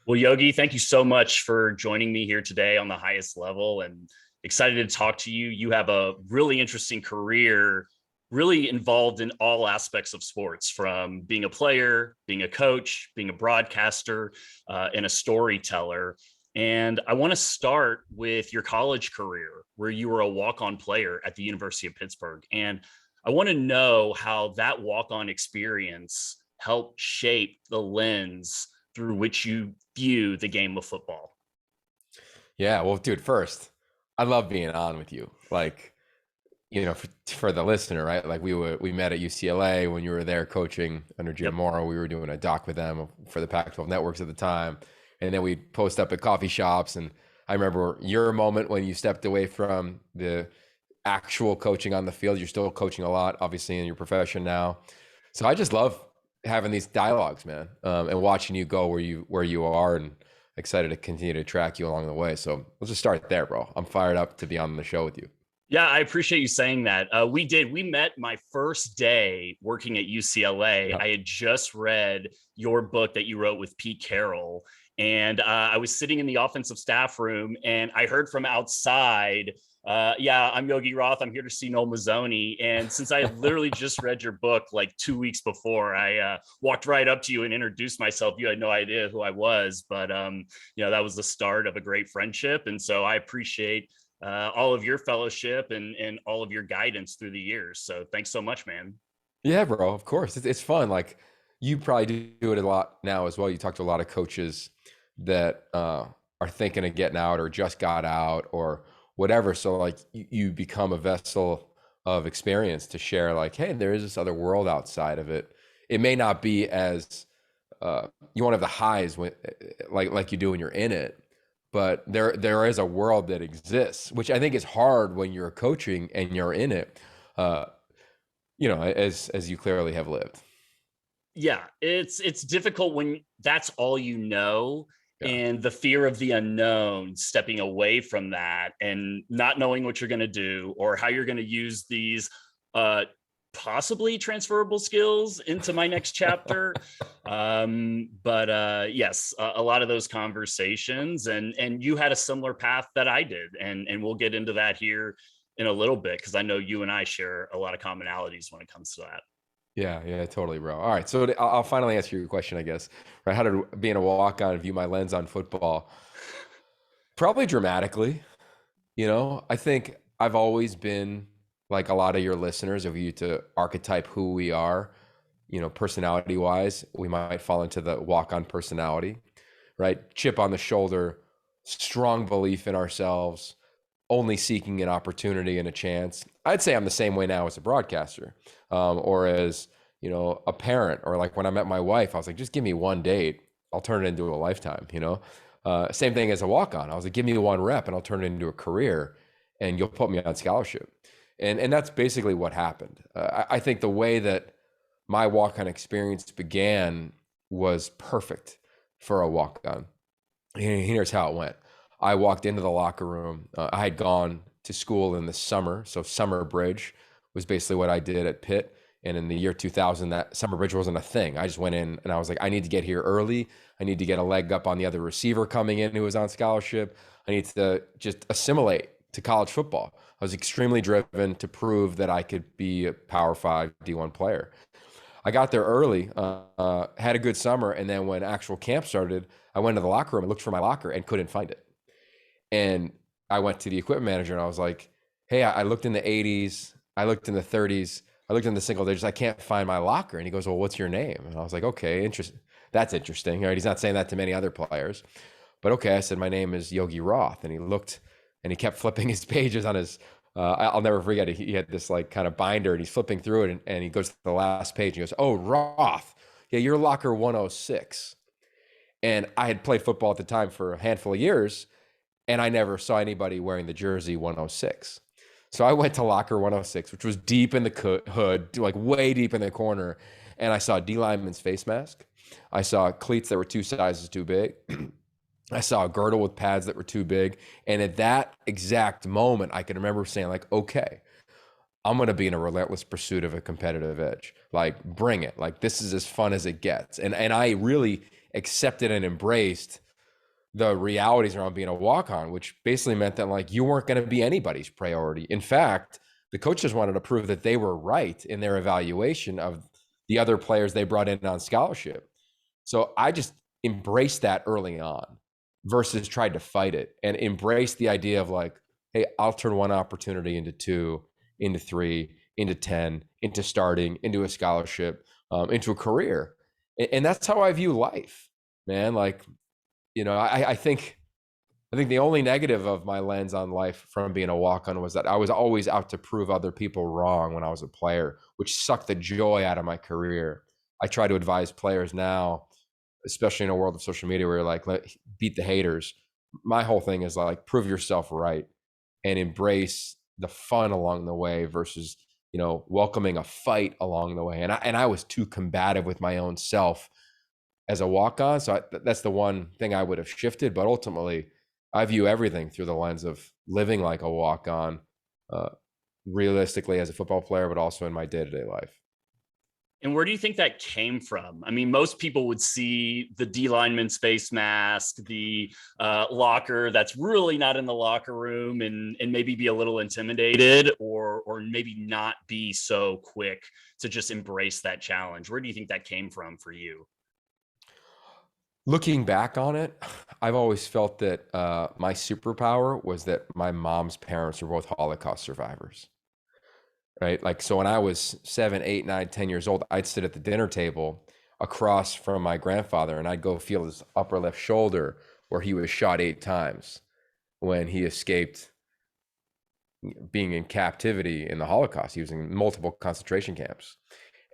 Well, Yogi, thank you so much for joining me here today on the highest level and excited to talk to you. You have a really interesting career, really involved in all aspects of sports, from being a player, being a coach, being a broadcaster, and a storyteller. And I want to start with your college career, where you were a walk-on player at the University of Pittsburgh. And I want to know how that walk-on experience helped shape the lens through which you view the game of football. Yeah, well, dude, first, I love being on with you. For the listener, right? Like we met at UCLA when you were there coaching under Jim Yep. Morrow. We were doing a doc with them for the Pac-12 Networks at the time, and then we post up at coffee shops. And I remember your moment when you stepped away from the actual coaching on the field. You're still coaching a lot, obviously, in your profession now. So I just love having these dialogues, man, and watching you go where you are, and excited to continue to track you along the way. So let's just start there, bro. I'm fired up to be on the show with you. Yeah, I appreciate you saying that. We met my first day working at UCLA. Yeah. I had just read your book that you wrote with Pete Carroll. And I was sitting in the offensive staff room and I heard from outside, yeah, I'm Yogi Roth. I'm here to see Noel Mazzoni. And since I had literally just read your book like 2 weeks before, I walked right up to you and introduced myself. You had no idea who I was, but that was the start of a great friendship. And so I appreciate all of your fellowship and all of your guidance through the years. So thanks so much, man. Yeah, bro. Of course, it's fun. Like you probably do it a lot now as well. You talk to a lot of coaches that are thinking of getting out or just got out or whatever. So like you become a vessel of experience to share. Like, hey, there is this other world outside of it. It may not be as you won't have the highs when like you do when you're in it, but there is a world that exists, which I think is hard when you're coaching and you're in it. Uh, as you clearly have lived. Yeah, it's difficult when that's all you know, Yeah. and the fear of the unknown, stepping away from that and not knowing what you're going to do or how you're going to use these uh possibly transferable skills into my next chapter. But yes, a lot of those conversations, and you had a similar path that I did, and we'll get into that here in a little bit because I know you and I share a lot of commonalities when it comes to that. Yeah, yeah, totally, bro. All right, so I'll finally answer your question, I guess. Right, how did being a walk-on view my lens on football? Probably dramatically. I think I've always been like a lot of your listeners, if you to archetype who we are, personality wise, we might fall into the walk-on personality, right? Chip on the shoulder, strong belief in ourselves, only seeking an opportunity and a chance. I'd say I'm the same way now as a broadcaster, or as a parent, or like when I met my wife, I was like, just give me one date, I'll turn it into a lifetime. Same thing as a walk-on. I was like, give me one rep, and I'll turn it into a career, and you'll put me on scholarship. And that's basically what happened. I think the way that my walk-on experience began was perfect for a walk-on. Here's how it went. I walked into the locker room. I had gone to school in the summer. So summer bridge was basically what I did at Pitt. And in the year 2000, that summer bridge wasn't a thing. I just went in and I was like, I need to get here early. I need to get a leg up on the other receiver coming in who was on scholarship. I need to just assimilate to college football. I was extremely driven to prove that I could be a Power 5 D1 player. I got there early, had a good summer. And then when actual camp started, I went to the locker room and looked for my locker and couldn't find it. And I went to the equipment manager and I was like, hey, I looked in the 80s, I looked in the 30s, I looked in the single digits, I can't find my locker. And he goes, well, what's your name? And I was like, okay, interesting. That's interesting. Right? He's not saying that to many other players. But okay, I said, my name is Yogi Roth. And he looked and he kept flipping his pages on his, I'll never forget it. He had this like kind of binder and he's flipping through it and he goes to the last page and he goes, oh, Roth. Yeah, you're locker 106. And I had played football at the time for a handful of years, and I never saw anybody wearing the jersey 106. So I went to locker 106, which was deep in the hood, like way deep in the corner, and I saw D lineman's face mask. I saw cleats that were 2 sizes too big. I saw a girdle with pads that were too big. And at that exact moment, I can remember saying like, okay, I'm going to be in a relentless pursuit of a competitive edge. Like, bring it. Like, this is as fun as it gets. And I really accepted and embraced the realities around being a walk-on, which basically meant that like you weren't going to be anybody's priority. In fact, the coaches wanted to prove that they were right in their evaluation of the other players they brought in on scholarship. So I just embraced that early on versus tried to fight it, and embraced the idea of like, hey, I'll turn one opportunity into two, into three, into 10, into starting, into a scholarship, into a career. And that's how I view life, man. Like, I think the only negative of my lens on life from being a walk-on was that I was always out to prove other people wrong when I was a player, which sucked the joy out of my career. I try to advise players now, especially in a world of social media where you're like, beat the haters. My whole thing is like, prove yourself right and embrace the fun along the way versus, welcoming a fight along the way. And I was too combative with my own self as a walk-on. So that's the one thing I would have shifted. But ultimately, I view everything through the lens of living like a walk-on, uh, realistically as a football player, but also in my day-to-day life. And where do you think that came from? I mean, most people would see the D lineman's face mask, the locker that's really not in the locker room, and maybe be a little intimidated, or maybe not be so quick to just embrace that challenge. Where do you think that came from for you? Looking back on it, I've always felt that my superpower was that my mom's parents were both Holocaust survivors, right? Like, so when I was 7, 8, 9, 10 years old, I'd sit at the dinner table across from my grandfather, and I'd go feel his upper left shoulder where he was shot 8 times when he escaped being in captivity in the Holocaust. He was in multiple concentration camps.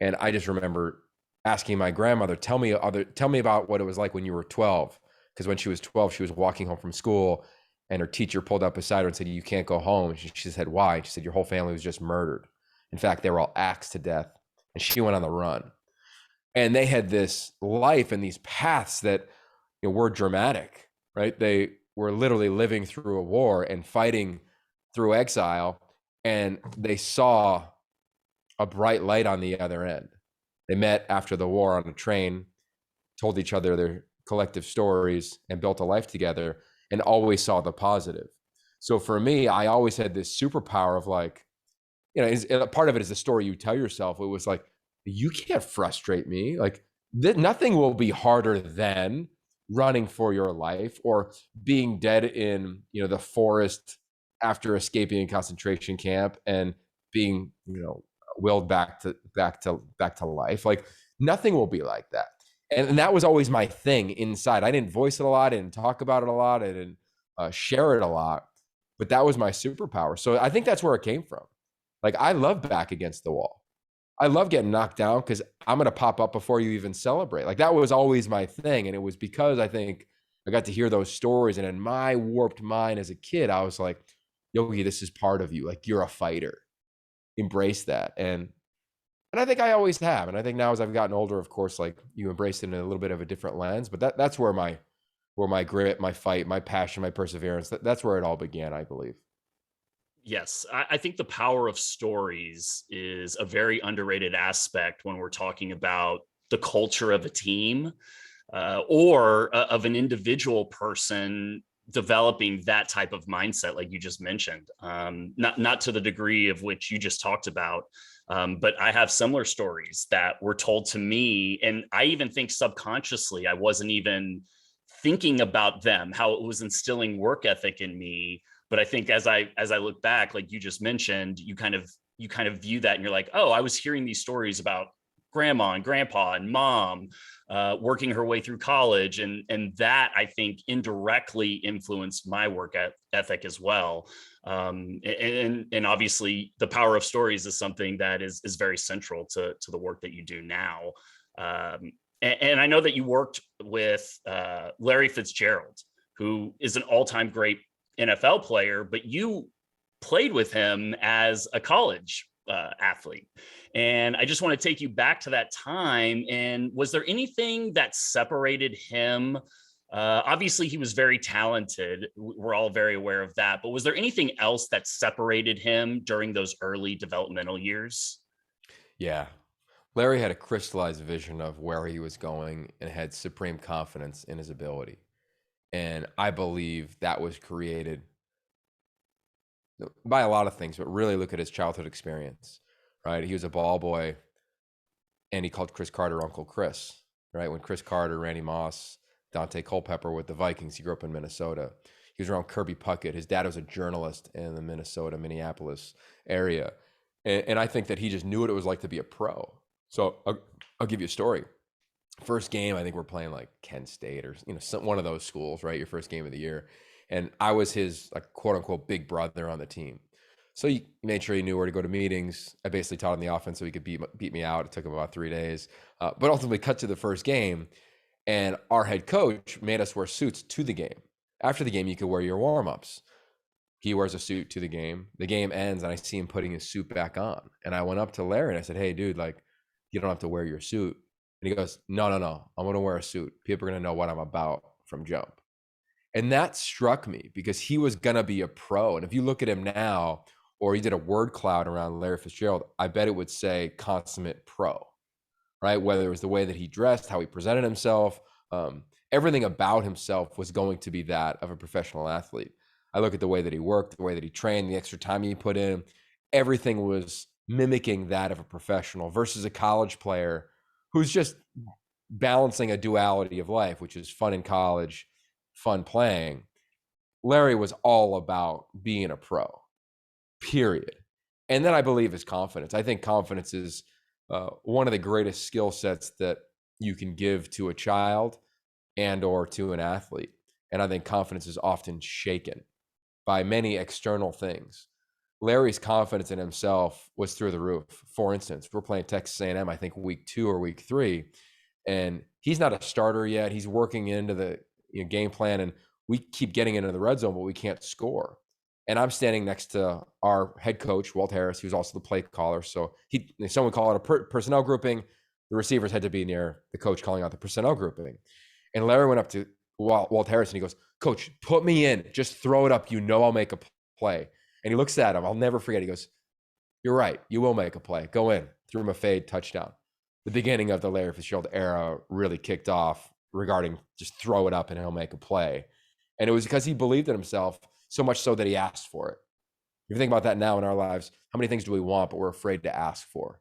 And I just remember asking my grandmother, tell me about what it was like when you were 12. Because when she was 12, she was walking home from school and her teacher pulled up beside her and said, you can't go home. And she said, why? She said, your whole family was just murdered. In fact, they were all axed to death. And she went on the run. And they had this life and these paths that were dramatic, right? They were literally living through a war and fighting through exile. And they saw a bright light on the other end. They met after the war on a train, told each other their collective stories, and built a life together, and always saw the positive. So for me, I always had this superpower of like, part of it is the story you tell yourself. It was like, you can't frustrate me. Like, nothing will be harder than running for your life or being dead in, the forest after escaping a concentration camp and being, willed back to life. Like, nothing will be like that. And that was always my thing inside. I didn't voice it a lot. I didn't talk about it a lot. I didn't share it a lot, but that was my superpower. So I think that's where it came from. Like, I love back against the wall. I love getting knocked down because I'm going to pop up before you even celebrate. Like, that was always my thing. And it was because I think I got to hear those stories. And in my warped mind as a kid, I was like, Yogi, this is part of you. Like, you're a fighter. Embrace that. And I think I always have. And I think now as I've gotten older, of course, like, you embrace it in a little bit of a different lens. But that's where my grit, my fight, my passion, my perseverance, that's where it all began, I believe. Yes, I think the power of stories is a very underrated aspect when we're talking about the culture of a team, or of an individual person developing that type of mindset, like you just mentioned. Not to the degree of which you just talked about, but I have similar stories that were told to me, and I even think subconsciously I wasn't even thinking about them, how it was instilling work ethic in me. But I think as I look back, like you just mentioned, you kind of view that and you're like, oh, I was hearing these stories about grandma and grandpa and mom working her way through college, and that I think indirectly influenced my work ethic as well. And obviously the power of stories is something that is very central to the work that you do now. And I know that you worked with Larry Fitzgerald, who is an all-time great NFL player, but you played with him as a college athlete. And I just want to take you back to that time. And was there anything that separated him? Obviously, he was very talented. We're all very aware of that. But was there anything else that separated him during those early developmental years? Yeah. Larry had a crystallized vision of where he was going and had supreme confidence in his ability. And I believe that was created by a lot of things, but really look at his childhood experience, right? He was a ball boy and he called Chris Carter Uncle Chris, right? When Chris Carter, Randy Moss, Dante Culpepper with the Vikings, he grew up in Minnesota. He was around Kirby Puckett. His dad was a journalist in the Minnesota, Minneapolis area. And I think that he just knew what it was like to be a pro. So I'll give you a story. First game, I think we're playing like Kent State or one of those schools, right? Your first game of the year, and I was his like quote unquote big brother on the team. So he made sure he knew where to go to meetings. I basically taught him the offense so he could beat me out. It took him about 3 days, but ultimately cut to the first game, and our head coach made us wear suits to the game. After the game, you could wear your warm-ups. He wears a suit to the game. The game ends, and I see him putting his suit back on. And I went up to Larry and I said, "Hey, dude, like, you don't have to wear your suit." And he goes, no, I'm going to wear a suit. People are going to know what I'm about from jump. And that struck me because he was going to be a pro. And if you look at him now, or he did a word cloud around Larry Fitzgerald, I bet it would say consummate pro, right? Whether it was the way that he dressed, how he presented himself, everything about himself was going to be that of a professional athlete. I look at the way that he worked, the way that he trained, the extra time he put in, everything was mimicking that of a professional versus a college player who's just balancing a duality of life, which is fun in college, fun playing. Larry was all about being a pro, period. And then I believe his confidence. I think confidence is one of the greatest skill sets that you can give to a child and or to an athlete. And I think confidence is often shaken by many external things. Larry's confidence in himself was through the roof. For instance, we're playing Texas A&M, I think week 2 or week 3, and he's not a starter yet. He's working into the game plan, and we keep getting into the red zone, but we can't score. And I'm standing next to our head coach, Walt Harris, who's also the play caller. So someone call out a personnel grouping. The receivers had to be near the coach calling out the personnel grouping. And Larry went up to Walt Harris and he goes, "Coach, put me in. Just throw it up. I'll make a play." And he looks at him. I'll never forget. He goes, "You're right. You will make a play. Go in." Threw him a fade, touchdown. The beginning of the Larry Fitzgerald era really kicked off regarding just throw it up and he'll make a play. And it was because he believed in himself so much so that he asked for it. If you think about that now in our lives, how many things do we want, but we're afraid to ask for?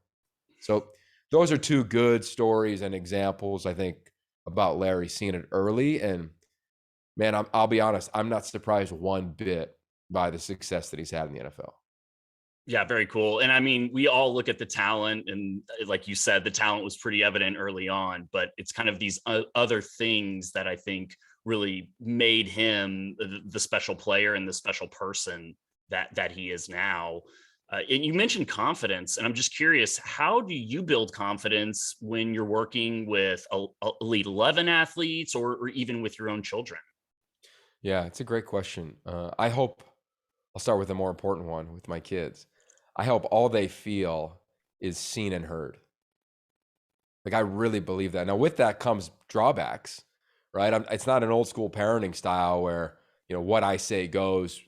So those are 2 good stories and examples, I think, about Larry seeing it early. And man, I'll be honest, I'm not surprised one bit by the success that he's had in the NFL. Yeah, very cool. And I mean, we all look at the talent, and like you said, the talent was pretty evident early on, but it's kind of these other things that I think really made him the special player and the special person that he is now. And you mentioned confidence, and I'm just curious, how do you build confidence when you're working with Elite 11 athletes or even with your own children? Yeah, it's a great question. I hope I'll start with the more important one with my kids. I hope all they feel is seen and heard. Like, I really believe that. Now, with that comes drawbacks, right? It's not an old school parenting style where, what I say goes,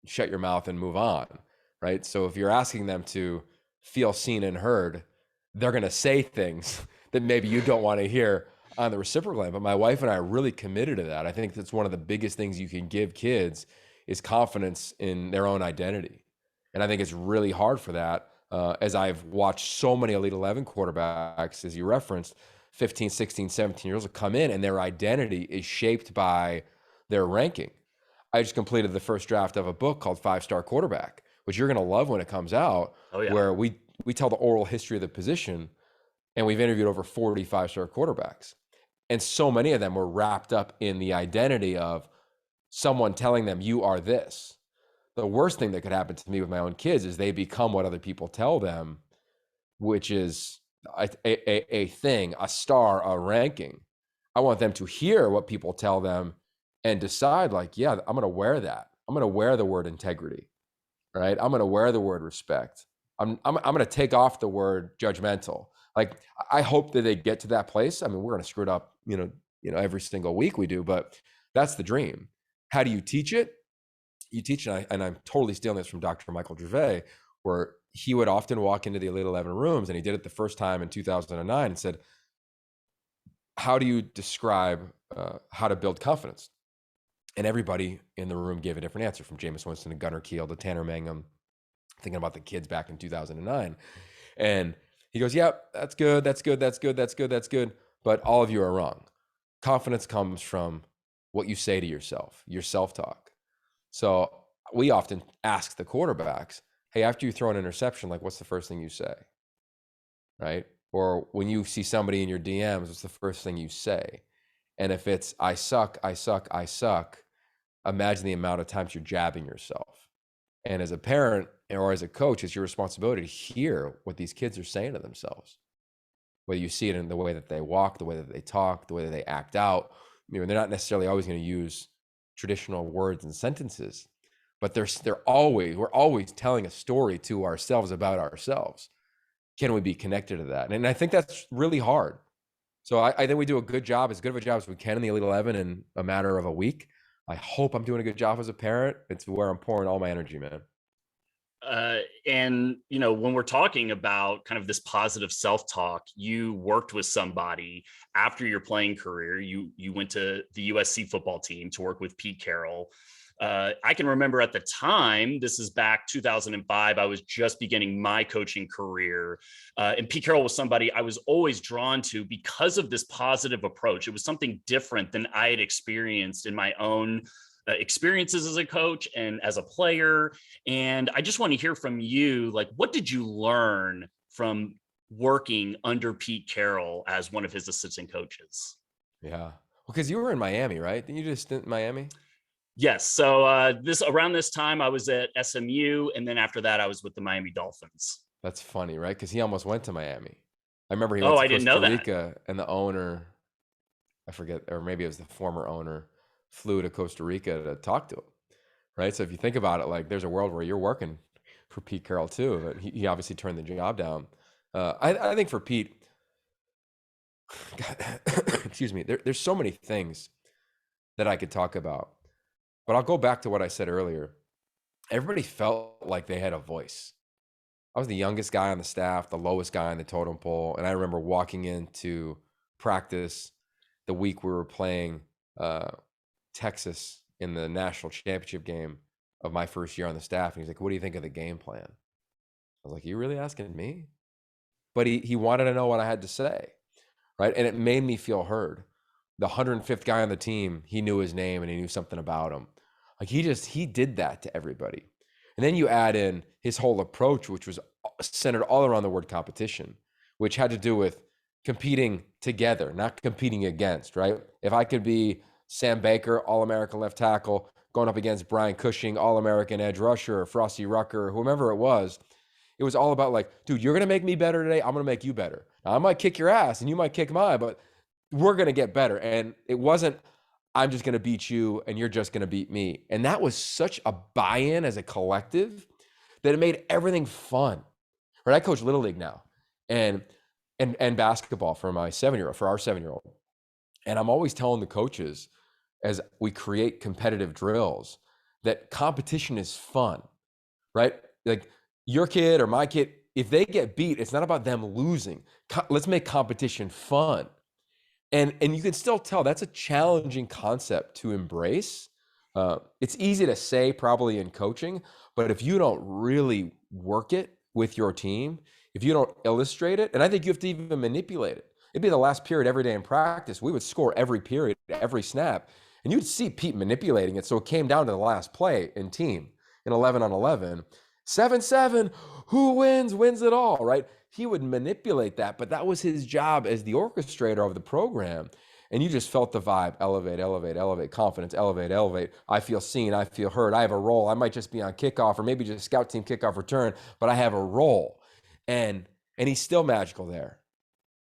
shut your mouth and move on, right? So if you're asking them to feel seen and heard, they're going to say things that maybe you don't want to hear on the reciprocal end. But my wife and I are really committed to that. I think that's one of the biggest things you can give kids is confidence in their own identity. And I think it's really hard for that. As I've watched so many Elite 11 quarterbacks, as you referenced, 15, 16, 17 years old come in and their identity is shaped by their ranking. I just completed the first draft of a book called 5-Star Quarterback, which you're going to love when it comes out, Oh, yeah. where we tell the oral history of the position, and we've interviewed over 40 5-star quarterbacks. And so many of them were wrapped up in the identity of someone telling them, you are this. The worst thing that could happen to me with my own kids is they become what other people tell them, which is a thing, a star, a ranking. I want them to hear what people tell them and decide, like, yeah, I'm going to wear that. I'm going to wear the word integrity, right? I'm going to wear the word respect. I'm going to take off the word judgmental. Like, I hope that they get to that place. I mean, we're going to screw it up, every single week we do, but that's the dream. How do you teach it? You teach, and I'm totally stealing this from Dr. Michael Gervais, where he would often walk into the Elite 11 rooms, and he did it the first time in 2009 and said, how do you describe how to build confidence? And everybody in the room gave a different answer, from Jameis Winston to Gunnar Kiel to Tanner Mangum, thinking about the kids back in 2009. And he goes, yep, that's good. That's good. That's good. That's good. That's good. But all of you are wrong. Confidence comes from what you say to yourself, your self-talk. So we often ask the quarterbacks, hey, after you throw an interception, like, what's the first thing you say? Right? Or when you see somebody in your DMs, what's the first thing you say? And if it's, I suck, I suck, I suck, imagine the amount of times you're jabbing yourself. And as a parent or as a coach, it's your responsibility to hear what these kids are saying to themselves. Whether you see it in the way that they walk, the way that they talk, the way that they act out. I mean, they're not necessarily always going to use traditional words and sentences, but we're always telling a story to ourselves about ourselves. Can we be connected to that? And I think that's really hard. So I think we do a good job, as good of a job as we can in the Elite 11 in a matter of a week. I hope I'm doing a good job as a parent. It's where I'm pouring all my energy, man. And when we're talking about kind of this positive self-talk, you worked with somebody after your playing career. You went to the USC football team to work with Pete Carroll. I can remember at the time, this is back 2005, I was just beginning my coaching career. And Pete Carroll was somebody I was always drawn to because of this positive approach. It was something different than I had experienced in my own experiences as a coach and as a player. And I just want to hear from you, like, what did you learn from working under Pete Carroll as one of his assistant coaches? Yeah. Well, because you were in Miami, right? Didn't you just stint in Miami? Yes. So around this time I was at SMU, and then after that I was with the Miami Dolphins. That's funny, right? Because he almost went to Miami. I remember he went Oh, to I didn't know Costa that. Rica, and the owner, I forget, or maybe it was the former owner, flew to Costa Rica to talk to him, right? So if you think about it, like, there's a world where you're working for Pete Carroll too, but he obviously turned the job down. I think for Pete, excuse me, there's so many things that I could talk about, but I'll go back to what I said earlier. Everybody felt like they had a voice. I was the youngest guy on the staff, the lowest guy on the totem pole. And I remember walking into practice the week we were playing Texas in the national championship game of my first year on the staff. And he's like, what do you think of the game plan? I was like, you really asking me? But he wanted to know what I had to say, right? And it made me feel heard. The 105th guy on the team, he knew his name and he knew something about him. Like, he did that to everybody. And then you add in his whole approach, which was centered all around the word competition, which had to do with competing together, not competing against, right? If I could be Sam Baker, All-American left tackle, going up against Brian Cushing, All-American edge rusher, Frosty Rucker, whomever it was all about, like, dude, you're going to make me better today. I'm going to make you better. Now, I might kick your ass and you might kick mine, but we're going to get better. And it wasn't, I'm just going to beat you and you're just going to beat me. And that was such a buy-in as a collective that it made everything fun. Right? I coach Little League now and basketball for our 7-year-old. And I'm always telling the coaches, as we create competitive drills, that competition is fun, right? Like, your kid or my kid, if they get beat, it's not about them losing. Let's make competition fun. And you can still tell that's a challenging concept to embrace. It's easy to say probably in coaching, but if you don't really work it with your team, if you don't illustrate it, and I think you have to even manipulate it. It'd be the last period every day in practice. We would score every period, every snap, and you'd see Pete manipulating it. So it came down to the last play in team in 11 on 11, 7-7, who wins it all, right? He would manipulate that, but that was his job as the orchestrator of the program. And you just felt the vibe: elevate, elevate, elevate, confidence, elevate, elevate. I feel seen, I feel heard, I have a role. I might just be on kickoff or maybe just scout team kickoff return, but I have a role. And he's still magical there.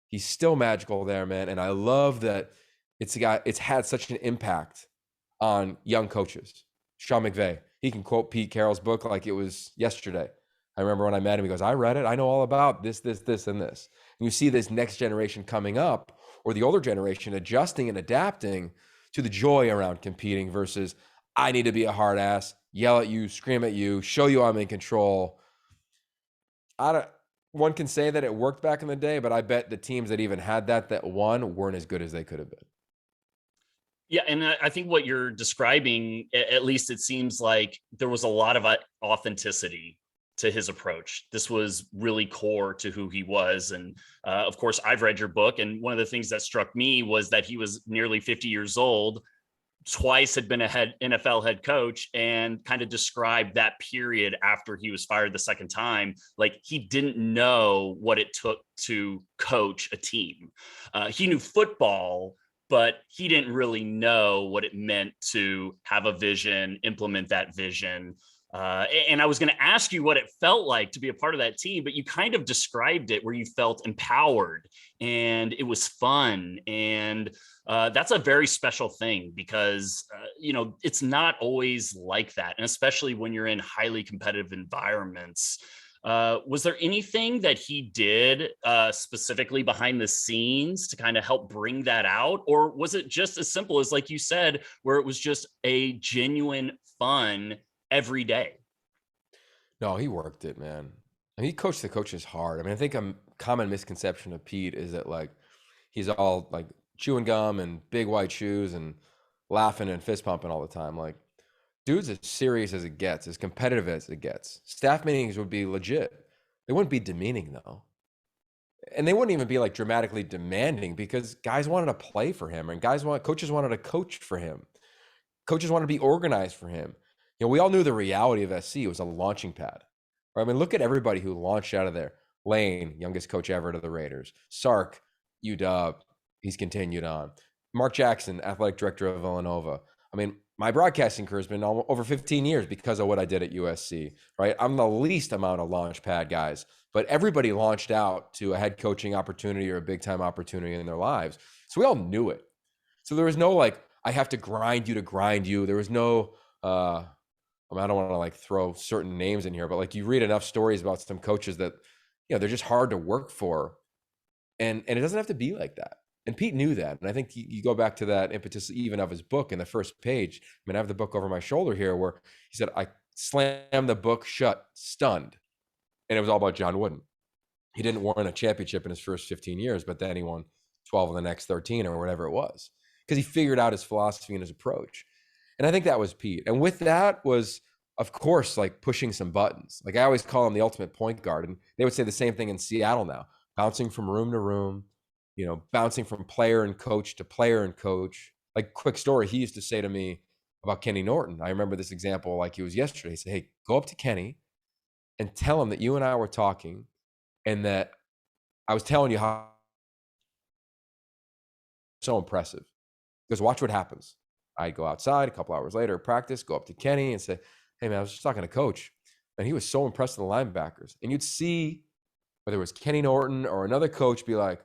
He's still magical there, man. And I love that it's had such an impact on young coaches. Sean McVay, he can quote Pete Carroll's book like it was yesterday. I remember when I met him, he goes, I read it. I know all about this, this, this, and this. And you see this next generation coming up, or the older generation adjusting and adapting to the joy around competing versus, I need to be a hard ass, yell at you, scream at you, show you I'm in control. One can say that it worked back in the day, but I bet the teams that even had that won weren't as good as they could have been. Yeah, and I think what you're describing, at least it seems like there was a lot of authenticity to his approach. This was really core to who he was. And of course, I've read your book. And one of the things that struck me was that he was nearly 50 years old, twice had been a NFL head coach, and kind of described that period after he was fired the second time. Like he didn't know what it took to coach a team. He knew football, but he didn't really know what it meant to have a vision, implement that vision. And I was going to ask you what it felt like to be a part of that team, but you kind of described it where you felt empowered and it was fun. And that's a very special thing because, it's not always like that. And especially when you're in highly competitive environments. Was there anything that he did specifically behind the scenes to kind of help bring that out? Or was it just as simple as, like you said, where it was just a genuine fun every day? No, he worked it, man. And he coached the coaches hard. I mean, I think a common misconception of Pete is that like he's all like chewing gum and big white shoes and laughing and fist pumping all the time. Like, dude's as serious as it gets, as competitive as it gets. Staff meetings would be legit. They wouldn't be demeaning though. And they wouldn't even be like dramatically demanding because guys wanted to play for him and coaches wanted to coach for him. Coaches wanted to be organized for him. We all knew the reality of SC was a launching pad. Right? I mean, look at everybody who launched out of there. Lane, youngest coach ever to the Raiders. Sark, UW, he's continued on. Mark Jackson, athletic director of Villanova. I mean, my broadcasting career has been over 15 years because of what I did at USC, right? I'm the least amount of launch pad guys, but everybody launched out to a head coaching opportunity or a big time opportunity in their lives. So we all knew it. So there was no like, I have to grind you to grind you. There was no, I don't want to like throw certain names in here, but like you read enough stories about some coaches that, they're just hard to work for. And it doesn't have to be like that. And Pete knew that. And I think you go back to that impetus even of his book in the first page. I mean, I have the book over my shoulder here where he said, I slammed the book shut, stunned. And it was all about John Wooden. He didn't win a championship in his first 15 years, but then he won 12 in the next 13 or whatever it was, because he figured out his philosophy and his approach. And I think that was Pete. And with that was, of course, like pushing some buttons. Like I always call him the ultimate point guard. And they would say the same thing in Seattle now, bouncing from room to room, bouncing from player and coach to player and coach. Like quick story, he used to say to me about Kenny Norton. I remember this example like it was yesterday. He said, hey, go up to Kenny and tell him that you and I were talking and that I was telling you how so impressive. He goes, watch what happens. I'd go outside a couple hours later, practice, go up to Kenny and say, hey man, I was just talking to coach. And he was so impressed with the linebackers. And you'd see whether it was Kenny Norton or another coach be like,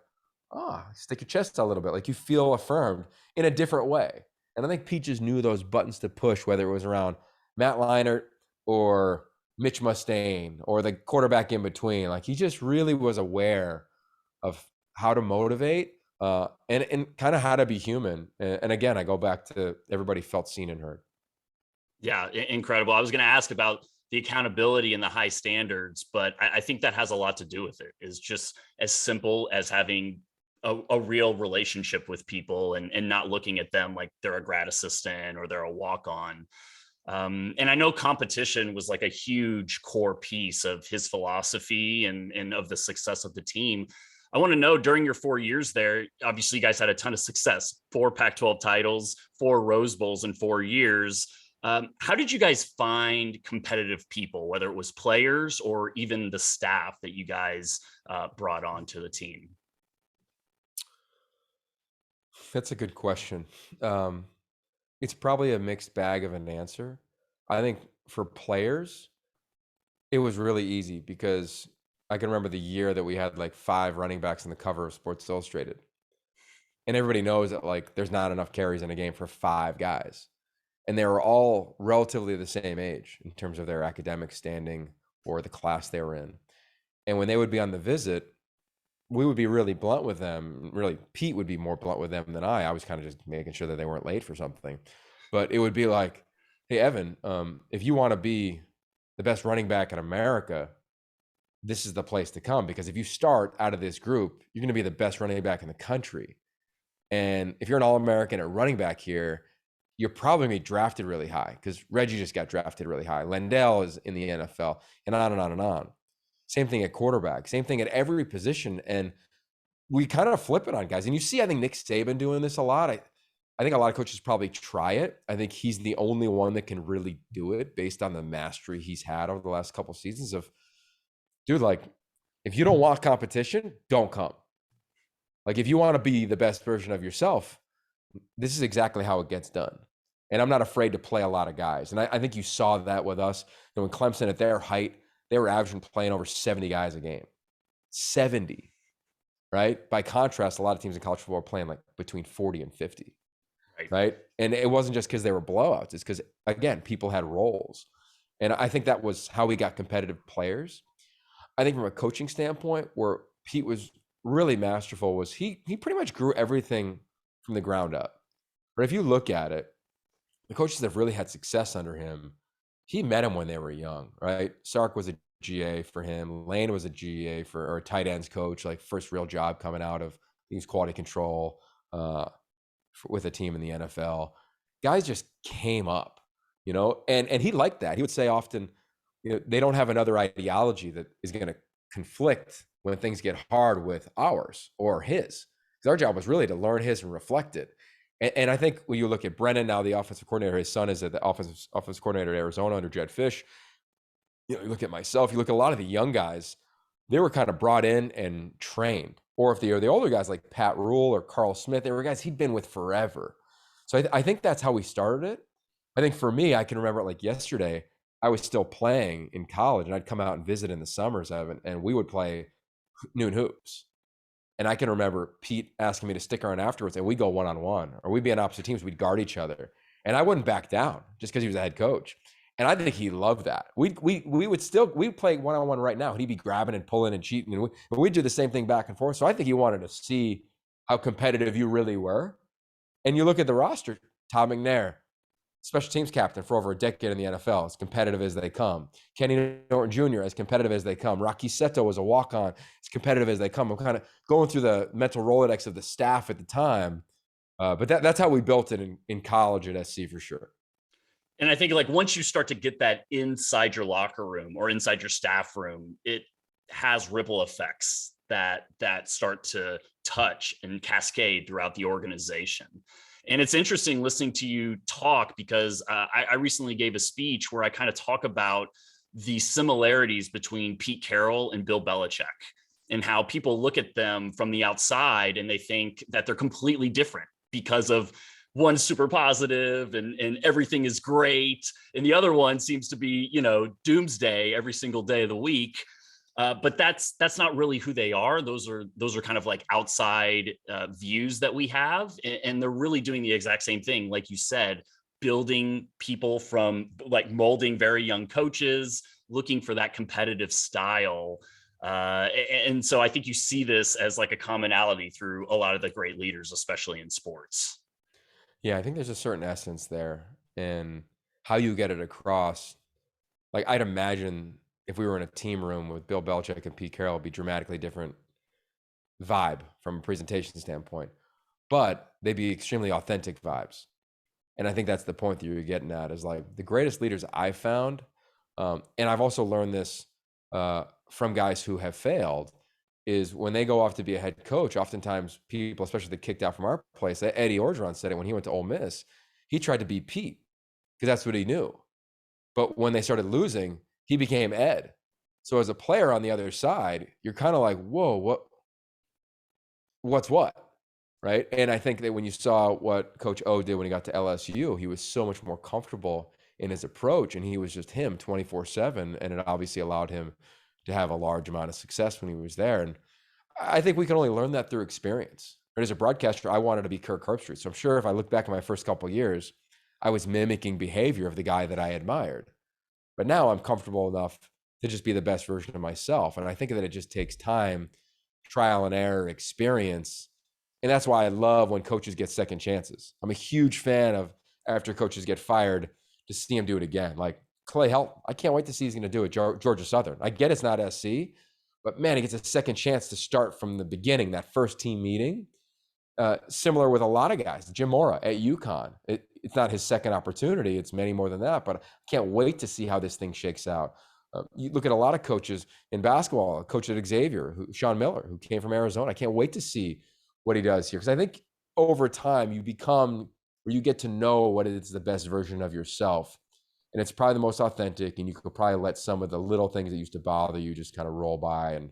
stick your chest out a little bit. Like you feel affirmed in a different way. And I think Pete just knew those buttons to push, whether it was around Matt Leinart or Mitch Mustaine or the quarterback in between. Like he just really was aware of how to motivate and kind of how to be human. And again, I go back to everybody felt seen and heard. Yeah, incredible. I was going to ask about the accountability and the high standards, but I think that has a lot to do with it. Is just as simple as having a real relationship with people and not looking at them like they're a grad assistant or they're a walk-on. And I know competition was like a huge core piece of his philosophy and of the success of the team. I want to know, during your 4 years there, obviously you guys had a ton of success, 4 Pac-12 titles, 4 Rose Bowls in 4 years. How did you guys find competitive people, whether it was players or even the staff that you guys brought on to the team? That's a good question. It's probably a mixed bag of an answer. I think for players, it was really easy because I can remember the year that we had like 5 running backs in the cover of Sports Illustrated. And everybody knows that like there's not enough carries in a game for 5 guys. And they were all relatively the same age in terms of their academic standing or the class they were in. And when they would be on the visit, we would be really blunt with them. Really, Pete would be more blunt with them than I was kind of just making sure that they weren't late for something. But it would be like, hey, Evan, if you want to be the best running back in America, this is the place to come. Because if you start out of this group, you're going to be the best running back in the country. And if you're an All-American at running back here, you're probably going to be drafted really high because Reggie just got drafted really high. Lendell is in the NFL, and on and on and on. Same thing at quarterback, same thing at every position. And we kind of flip it on guys. And you see, I think Nick Saban doing this a lot. I think a lot of coaches probably try it. I think he's the only one that can really do it based on the mastery he's had over the last couple of seasons of, dude, like, if you don't want competition, don't come. Like, if you want to be the best version of yourself, this is exactly how it gets done. And I'm not afraid to play a lot of guys. And I think you saw that with us. You know, when Clemson at their height, they were averaging playing over 70 guys a game. 70, right? By contrast, a lot of teams in college football are playing like between 40 and 50, right? And it wasn't just because they were blowouts. It's because, again, people had roles. And I think that was how we got competitive players. I think from a coaching standpoint, where Pete was really masterful was he pretty much grew everything from the ground up. But if you look at it, the coaches that have really had success under him, he met them when they were young, right? Sark was a GA for him. Lane was a GA or a tight ends coach, like first real job coming out of these quality control with a team in the NFL. Guys just came up, you know, and he liked that. He would say often, you know, they don't have another ideology that is going to conflict when things get hard with ours or his. Because our job was really to learn his and reflect it. And I think when you look at Brennan, now the offensive coordinator, his son is at the offensive coordinator at Arizona under Jed Fish. You know, you look at myself, you look at a lot of the young guys, they were kind of brought in and trained. Or if they are the older guys like Pat Rule or Carl Smith, they were guys he'd been with forever. So I think that's how we started it. I think for me, I can remember like yesterday, I was still playing in college and I'd come out and visit in the summers, Evan, and we would play noon hoops. And I can remember Pete asking me to stick around afterwards and we'd go one-on-one or we'd be on opposite teams. We'd guard each other. And I wouldn't back down just because he was a head coach. And I think he loved that. We'd play one-on-one right now. He'd be grabbing and pulling and cheating. And we'd do the same thing back and forth. So I think he wanted to see how competitive you really were. And you look at the roster, Todd McNair, special teams captain for over a decade in the NFL, as competitive as they come. Kenny Norton Jr., as competitive as they come. Rocky Seto was a walk-on, as competitive as they come. I'm kind of going through the mental Rolodex of the staff at the time. But that's how we built it in college at SC for sure. And I think like once you start to get that inside your locker room or inside your staff room, it has ripple effects that start to touch and cascade throughout the organization. And it's interesting listening to you talk because I recently gave a speech where I kind of talk about the similarities between Pete Carroll and Bill Belichick and how people look at them from the outside and they think that they're completely different because of one's super positive and everything is great. And the other one seems to be, you know, doomsday every single day of the week. But that's not really who they are. Those are kind of like outside views that we have. And they're really doing the exact same thing. Like you said, building people from like molding very young coaches, looking for that competitive style. And so I think you see this as like a commonality through a lot of the great leaders, especially in sports. Yeah, I think there's a certain essence there in how you get it across. Like I'd imagine if we were in a team room with Bill Belichick and Pete Carroll, it'd be dramatically different vibe from a presentation standpoint, but they'd be extremely authentic vibes. And I think that's the point that you're getting at is like the greatest leaders I've found. And I've also learned this from guys who have failed is when they go off to be a head coach, oftentimes people, especially the kicked out from our place, Eddie Orgeron said it when he went to Ole Miss, he tried to be Pete because that's what he knew. But when they started losing, he became Ed. So as a player on the other side, you're kind of like, whoa, what's what? Right. And I think that when you saw what Coach O did when he got to LSU, he was so much more comfortable in his approach and he was just him 24/7. And it obviously allowed him to have a large amount of success when he was there. And I think we can only learn that through experience. And as a broadcaster, I wanted to be Kirk Herbstreit. So I'm sure if I look back at my first couple of years, I was mimicking behavior of the guy that I admired. But now I'm comfortable enough to just be the best version of myself. And I think that it just takes time, trial and error, experience. And that's why I love when coaches get second chances. I'm a huge fan of after coaches get fired to see him do it again. Like Clay Helton, I can't wait to see he's going to do it. Georgia Southern. I get it's not SC, but man, he gets a second chance to start from the beginning, that first team meeting. Similar with a lot of guys. Jim Mora at UConn. It's not his second opportunity. It's many more than that. But I can't wait to see how this thing shakes out. You look at a lot of coaches in basketball, a coach at Xavier, Sean Miller, who came from Arizona. I can't wait to see what he does here. Because I think over time you become, or you get to know what is the best version of yourself. And it's probably the most authentic. And you could probably let some of the little things that used to bother you just kind of roll by and,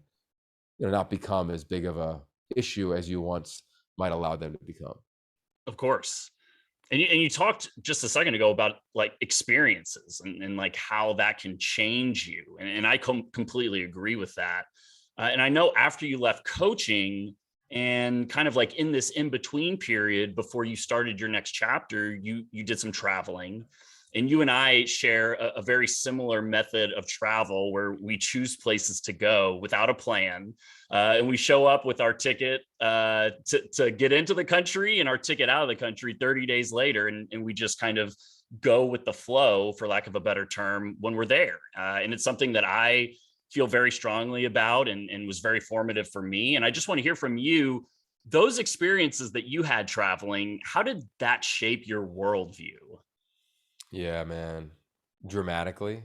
not become as big of a issue as you once might allow them to become. Of course. And you talked just a second ago about like experiences and like how that can change you. And I completely agree with that. And I know after you left coaching and kind of like in this in-between period before you started your next chapter, you did some traveling. And you and I share a very similar method of travel where we choose places to go without a plan. And we show up with our ticket to get into the country and our ticket out of the country 30 days later. And we just kind of go with the flow, for lack of a better term, when we're there. And it's something that I feel very strongly about and was very formative for me. And I just want to hear from you, those experiences that you had traveling, how did that shape your worldview? Yeah, man. Dramatically.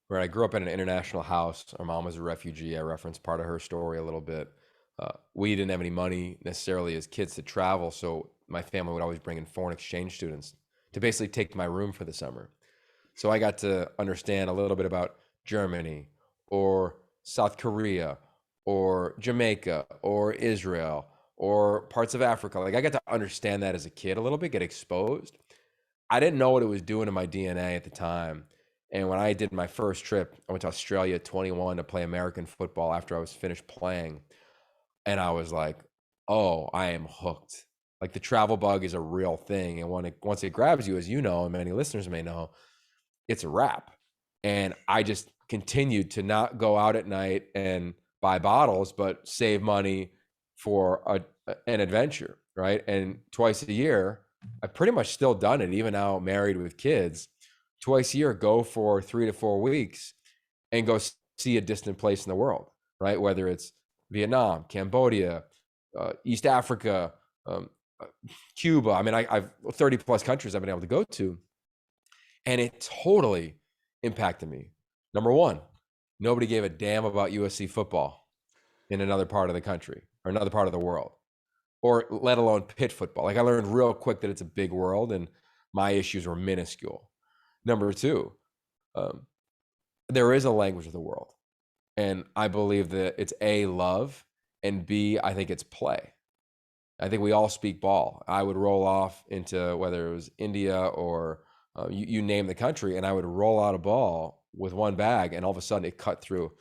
Where I grew up in an international house. Our mom was a refugee. I referenced part of her story a little bit. We didn't have any money necessarily as kids to travel, so my family would always bring in foreign exchange students to basically take my room for the summer. So I got to understand a little bit about Germany or South Korea or Jamaica or Israel or parts of Africa. Like I got to understand that as a kid a little bit, get exposed. I didn't know what it was doing to my DNA at the time. And when I did my first trip, I went to Australia at 21 to play American football after I was finished playing. And I was like, oh, I am hooked. Like the travel bug is a real thing. And once it grabs you, as you know, and many listeners may know, it's a wrap. And I just continued to not go out at night and buy bottles, but save money for an adventure, right? And twice a year, I've pretty much still done it, even now married with kids. Twice a year, go for 3 to 4 weeks and go see a distant place in the world, right? Whether it's Vietnam, Cambodia, East Africa, Cuba. I mean, I've 30 plus countries I've been able to go to. And it totally impacted me. Number one, nobody gave a damn about USC football in another part of the country or another part of the world, or let alone Pitt football. Like I learned real quick that it's a big world and my issues were minuscule. Number two, there is a language of the world. And I believe that it's A, love, and B, I think it's play. I think we all speak ball. I would roll off into whether it was India or you name the country, and I would roll out a ball with one bag, and all of a sudden it cut through,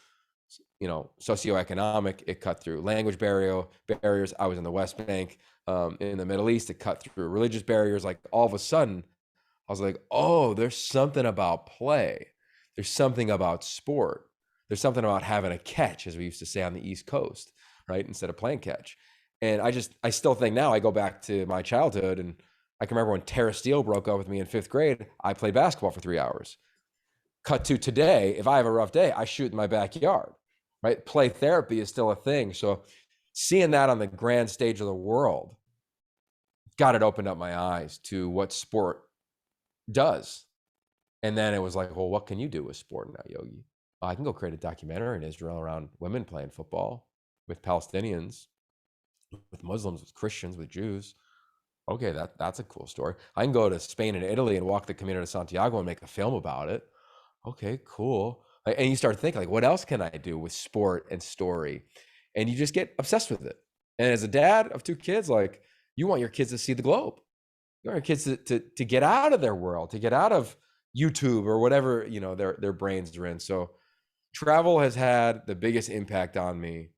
socioeconomic, it cut through language barriers. I was in the West Bank, in the Middle East, it cut through religious barriers. Like all of a sudden, I was like, oh, there's something about play. There's something about sport. There's something about having a catch, as we used to say on the East Coast, right? Instead of playing catch. And I still think now I go back to my childhood and I can remember when Tara Steele broke up with me in 5th grade, I played basketball for 3 hours. Cut to today, if I have a rough day, I shoot in my backyard, right? Play therapy is still a thing. So seeing that on the grand stage of the world, God, it opened up my eyes to what sport does. And then it was like, well, what can you do with sport now, Yogi? I can go create a documentary in Israel around women playing football with Palestinians, with Muslims, with Christians, with Jews. Okay, that's a cool story. I can go to Spain and Italy and walk the Camino de Santiago and make a film about it. Okay, cool. And you start thinking, like, what else can I do with sport and story? And you just get obsessed with it. And as a dad of 2 kids, like, you want your kids to see the globe. You want your kids to get out of their world, to get out of YouTube or whatever, their brains are in. So travel has had the biggest impact on me,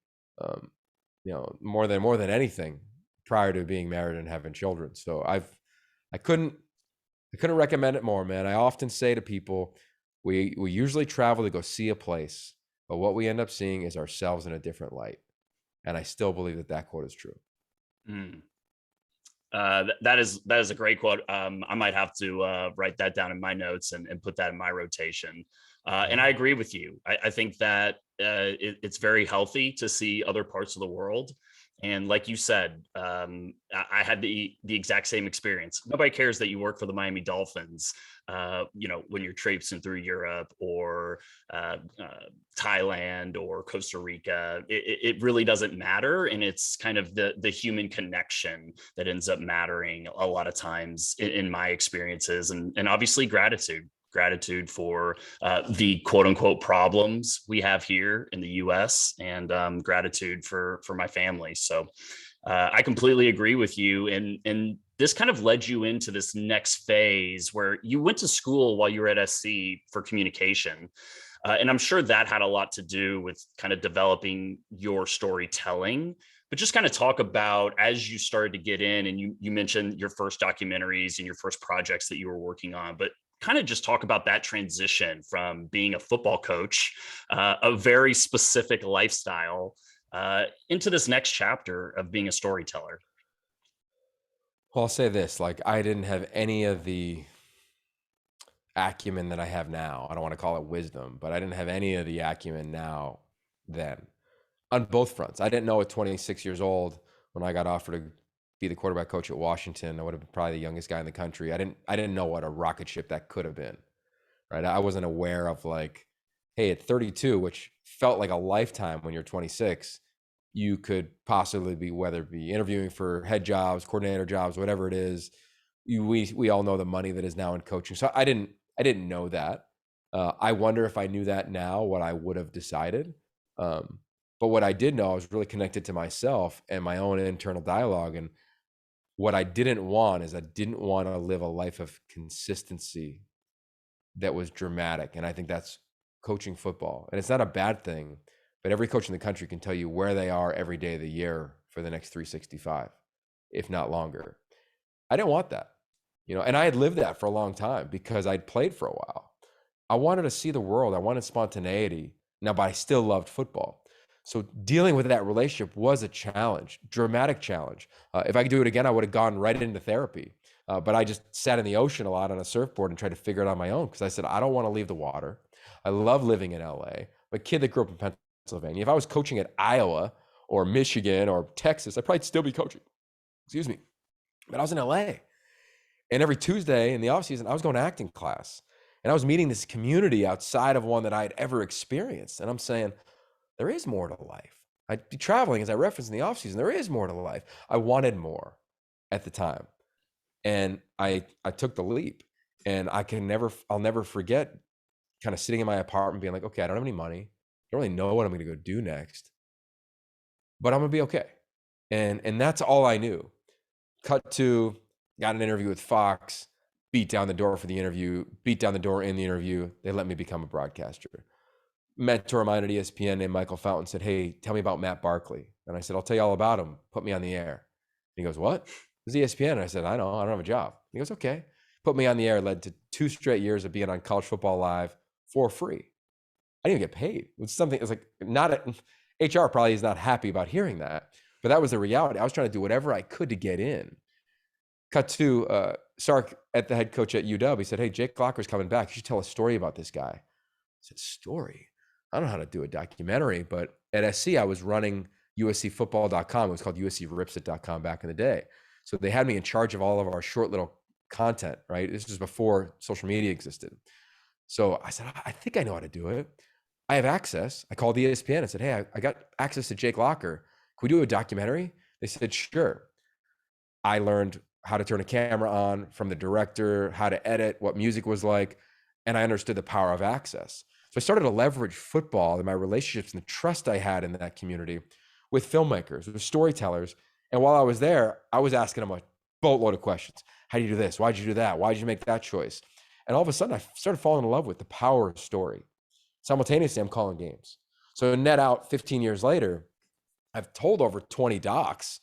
more than anything prior to being married and having children. So I couldn't recommend it more, man. I often say to people, we usually travel to go see a place, but what we end up seeing is ourselves in a different light. And I still believe that quote is true. Mm. That is a great quote. I might have to write that down in my notes and put that in my rotation. And I agree with you. I think that it's very healthy to see other parts of the world. And like you said, I had the exact same experience. Nobody cares that you work for the Miami Dolphins, when you're traipsing through Europe or Thailand or Costa Rica. It really doesn't matter, and it's kind of the human connection that ends up mattering a lot of times in my experiences, and obviously gratitude for the quote unquote problems we have here in the US, and gratitude for my family. So I completely agree with you. And this kind of led you into this next phase where you went to school while you were at SC for communication. And I'm sure that had a lot to do with kind of developing your storytelling. But just kind of talk about as you started to get in, and you mentioned your first documentaries and your first projects that you were working on, but kind of just talk about that transition from being a football coach, a very specific lifestyle, into this next chapter of being a storyteller. Well, I'll say this, like I didn't have any of the acumen that I have now. I don't want to call it wisdom, but I didn't have any of the acumen now then on both fronts. I didn't know at 26 years old when I got offered to be the quarterback coach at Washington, I would have been probably the youngest guy in the country. I didn't know what a rocket ship that could have been, right? I wasn't aware of like, hey, at 32, which felt like a lifetime when you're 26, you could possibly be, whether it be interviewing for head jobs, coordinator jobs, whatever it is. We all know the money that is now in coaching. So I didn't know that. I wonder if I knew that now, what I would have decided. But what I did know, I was really connected to myself and my own internal dialogue. And what I didn't want is I didn't want to live a life of consistency that was dramatic. And I think that's coaching football. And it's not a bad thing, but every coach in the country can tell you where they are every day of the year for the next 365, if not longer. I didn't want that, and I had lived that for a long time because I'd played for a while. I wanted to see the world. I wanted spontaneity. Now, but I still loved football. So dealing with that relationship was a challenge, dramatic challenge. If I could do it again, I would have gone right into therapy. But I just sat in the ocean a lot on a surfboard and tried to figure it out on my own because I said, I don't want to leave the water. I love living in LA. I'm a kid that grew up in Pennsylvania. If I was coaching at Iowa or Michigan or Texas, I'd probably still be coaching. Excuse me. But I was in LA. And every Tuesday in the off season, I was going to acting class. And I was meeting this community outside of one that I had ever experienced. And I'm saying, there is more to life. I'd be traveling, as I referenced in the off season. There is more to life. I wanted more at the time. And I took the leap. And I'll never forget kind of sitting in my apartment being like, okay, I don't have any money. I don't really know what I'm going to go do next, but I'm going to be okay. And that's all I knew. Cut to, got an interview with Fox, beat down the door for the interview, beat down the door in the interview. They let me become a broadcaster. Mentor of mine at ESPN named Michael Fountain said, hey, tell me about Matt Barkley. And I said, I'll tell you all about him. Put me on the air. And he goes, what? It's ESPN. And I said, I know, I don't have a job. And he goes, okay. Put me on the air, led to 2 straight years of being on College Football Live for free. I didn't even get paid. It was something, it was like HR probably is not happy about hearing that, but that was the reality. I was trying to do whatever I could to get in. Cut to Sark at the head coach at UW. He said, hey, Jake Locker's coming back. You should tell a story about this guy. I said, story? I don't know how to do a documentary, but at SC, I was running USCfootball.com. It was called USCripsit.com back in the day. So they had me in charge of all of our short little content, right? This was before social media existed. So I said, I think I know how to do it. I have access. I called ESPN and said, hey, I got access to Jake Locker. Can we do a documentary? They said, sure. I learned how to turn a camera on from the director, how to edit, what music was like, and I understood the power of access. So I started to leverage football and my relationships and the trust I had in that community with filmmakers, with storytellers. And while I was there, I was asking them a boatload of questions. How do you do this? Why'd you do that? Why'd you make that choice? And all of a sudden, I started falling in love with the power of story. Simultaneously, I'm calling games. So net out 15 years later, I've told over 20 docs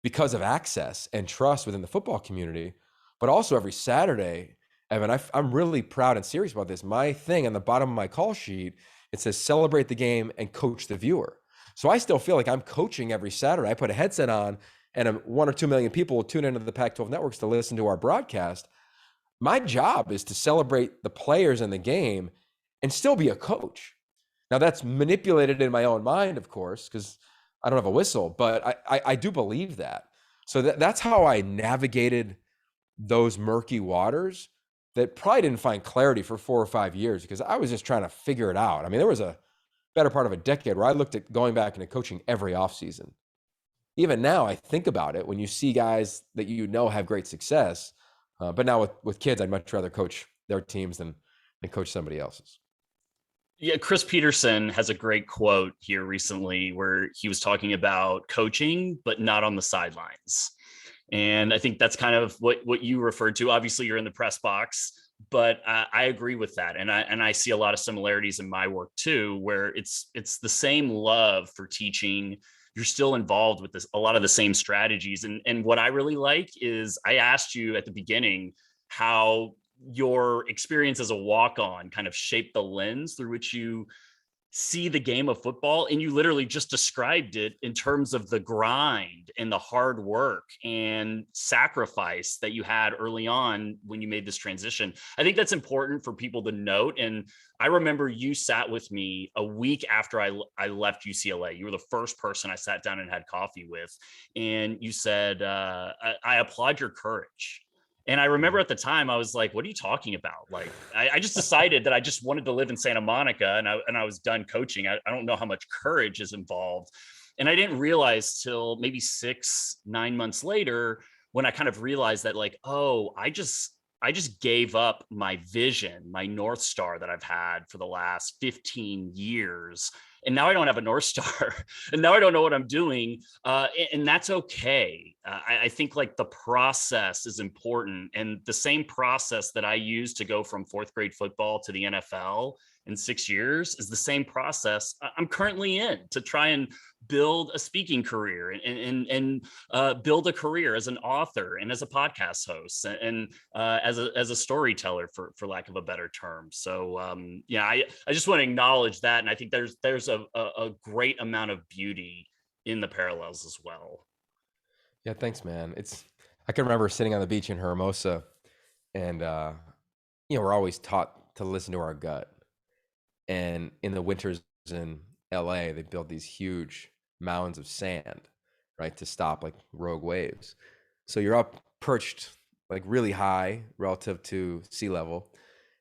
because of access and trust within the football community. But also every Saturday, Evan, I'm really proud and serious about this. My thing on the bottom of my call sheet, it says celebrate the game and coach the viewer. So I still feel like I'm coaching every Saturday. I put a headset on and 1 or 2 million people will tune into the Pac-12 Networks to listen to our broadcast. My job is to celebrate the players in the game and still be a coach. Now that's manipulated in my own mind, of course, because I don't have a whistle, but I do believe that. So that's how I navigated those murky waters that probably didn't find clarity for 4 or 5 years because I was just trying to figure it out. I mean, there was a better part of a decade where I looked at going back into coaching every offseason. Even now, I think about it when you see guys that have great success. But now with kids, I'd much rather coach their teams than coach somebody else's. Yeah, Chris Peterson has a great quote here recently where he was talking about coaching, but not on the sidelines. And I think that's kind of what you referred to. Obviously, you're in the press box, but I agree with that, and I see a lot of similarities in my work too, where it's the same love for teaching. You're still involved with a lot of the same strategies, and what I really like is I asked you at the beginning how your experience as a walk-on kind of shaped the lens through which you see the game of football, and you literally just described it in terms of the grind and the hard work and sacrifice that you had early on when you made this transition. I think that's important for people to note. And I remember you sat with me a week after I left UCLA. You were the first person I sat down and had coffee with, and you said, I applaud your courage. And I remember at the time I was like, what are you talking about? Like, I just decided that I just wanted to live in Santa Monica, and I was done coaching. I don't know how much courage is involved. And I didn't realize till maybe 6-9 months later, when I kind of realized that, like, oh, I just gave up my vision, my North Star that I've had for the last 15 years. And now I don't have a North Star, and now I don't know what I'm doing. And that's okay. I think like the process is important. And the same process that I used to go from fourth grade football to the NFL in 6 years is the same process I'm currently in to try and build a speaking career and build a career as an author and as a podcast host and as a storyteller, for lack of a better term. So yeah, I just want to acknowledge that, and I think there's a great amount of beauty in the parallels as well. Yeah, thanks, man. I can remember sitting on the beach in Hermosa, and we're always taught to listen to our gut. And in the winters in LA, they build these huge mounds of sand, right, to stop like rogue waves. So you're up perched like really high relative to sea level.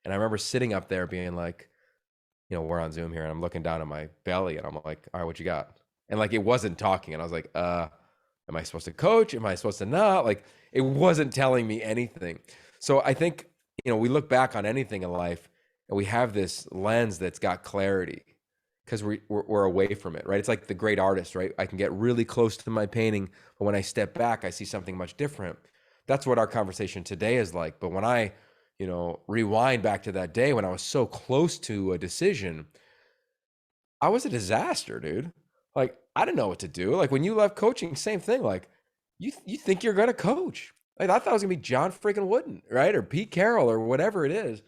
And I remember sitting up there being like, we're on Zoom here, and I'm looking down at my belly, and I'm like, all right, what you got? And like, it wasn't talking. And I was like, am I supposed to coach? Am I supposed to not? Like, it wasn't telling me anything. So I think, we look back on anything in life and we have this lens that's got clarity because we're away from it, right? It's like the great artist, right? I can get really close to my painting, but when I step back, I see something much different. That's what our conversation today is like. But when I, rewind back to that day when I was so close to a decision, I was a disaster, dude. Like, I didn't know what to do. Like, when you left coaching, same thing. Like, you think you're gonna coach. Like, I thought it was gonna be John freaking Wooden, right? Or Pete Carroll or whatever it is.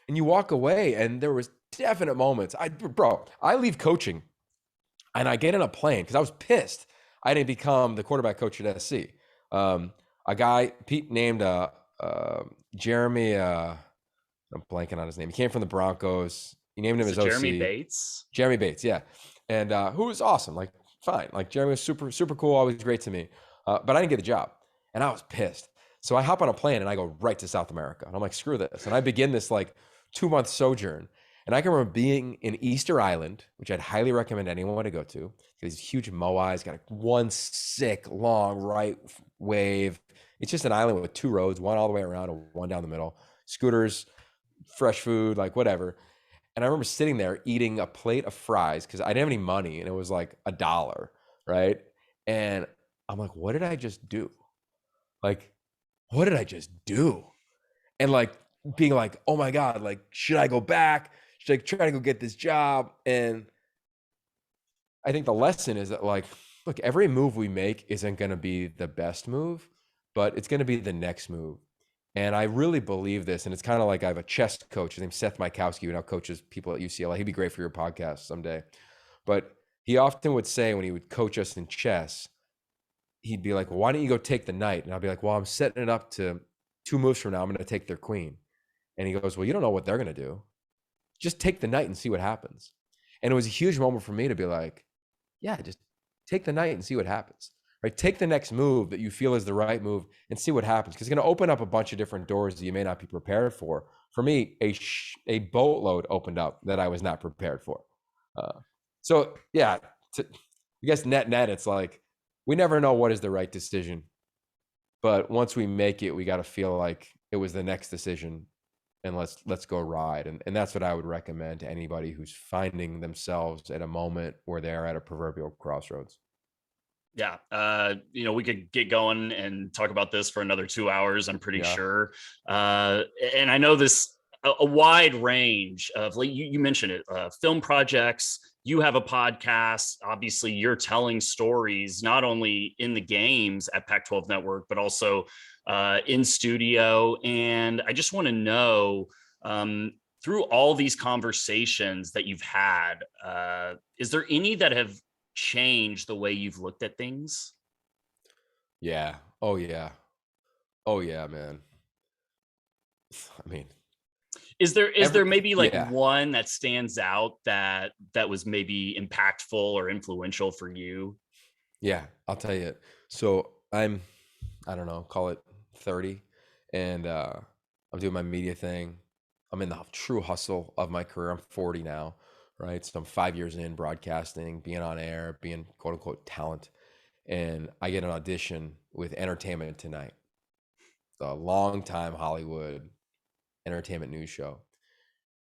And you walk away, and there was definite moments. I leave coaching and I get in a plane because I was pissed I didn't become the quarterback coach at SC. A guy, Pete, named Jeremy, I'm blanking on his name. He came from the Broncos. He named him his OC. Jeremy Bates? Jeremy Bates, yeah. And who was awesome. Like, fine. Like, Jeremy was super, super cool, always great to me. But I didn't get the job. And I was pissed. So I hop on a plane and I go right to South America. And I'm like, screw this. And I begin this like 2-month sojourn. And I can remember being in Easter Island, which I'd highly recommend anyone to go to. These huge moais, got one sick, long right wave. It's just an island with 2 roads, one all the way around and one down the middle. Scooters, fresh food, like whatever. And I remember sitting there eating a plate of fries because I didn't have any money, and it was like $1, right? And I'm like, what did I just do? Like, what did I just do? And like being like, oh my God, like, should I go back? Should I try to go get this job? And I think the lesson is that, like, look, every move we make isn't going to be the best move, but it's going to be the next move. And I really believe this. And it's kind of like I have a chess coach. His name's Seth Mykowski, who now coaches people at UCLA. He'd be great for your podcast someday. But he often would say when he would coach us in chess, he'd be like, well, why don't you go take the knight? And I'll be like, well, I'm setting it up to 2 moves from now, I'm going to take their queen. And he goes, well, you don't know what they're going to do. Just take the knight and see what happens. And it was a huge moment for me to be like, yeah, just take the night and see what happens, right? Take the next move that you feel is the right move and see what happens, because it's going to open up a bunch of different doors that you may not be prepared for. For me, a boatload opened up that I was not prepared for. So yeah, I guess net, it's like, we never know what is the right decision, but once we make it, we got to feel like it was the next decision, and let's go ride. And that's what I would recommend to anybody who's finding themselves at a moment where they're at a proverbial crossroads. Yeah. We could get going and talk about this for another 2 hours, I'm pretty sure. And I know this, a wide range of, like you mentioned it, film projects. You have a podcast. Obviously, you're telling stories not only in the games at Pac-12 Network, but also in studio. And I just want to know, through all these conversations that you've had, is there any that have changed the way you've looked at things? Yeah. Oh yeah. Oh yeah, man. I mean, Is there maybe like yeah. one that stands out that was maybe impactful or influential for you? Yeah, I'll tell you. So I don't know, call it 30, and I'm doing my media thing. I'm in the true hustle of my career. I'm 40 now, right? So I'm 5 years in broadcasting, being on air, being quote unquote talent. And I get an audition with Entertainment Tonight, a long time Hollywood entertainment news show.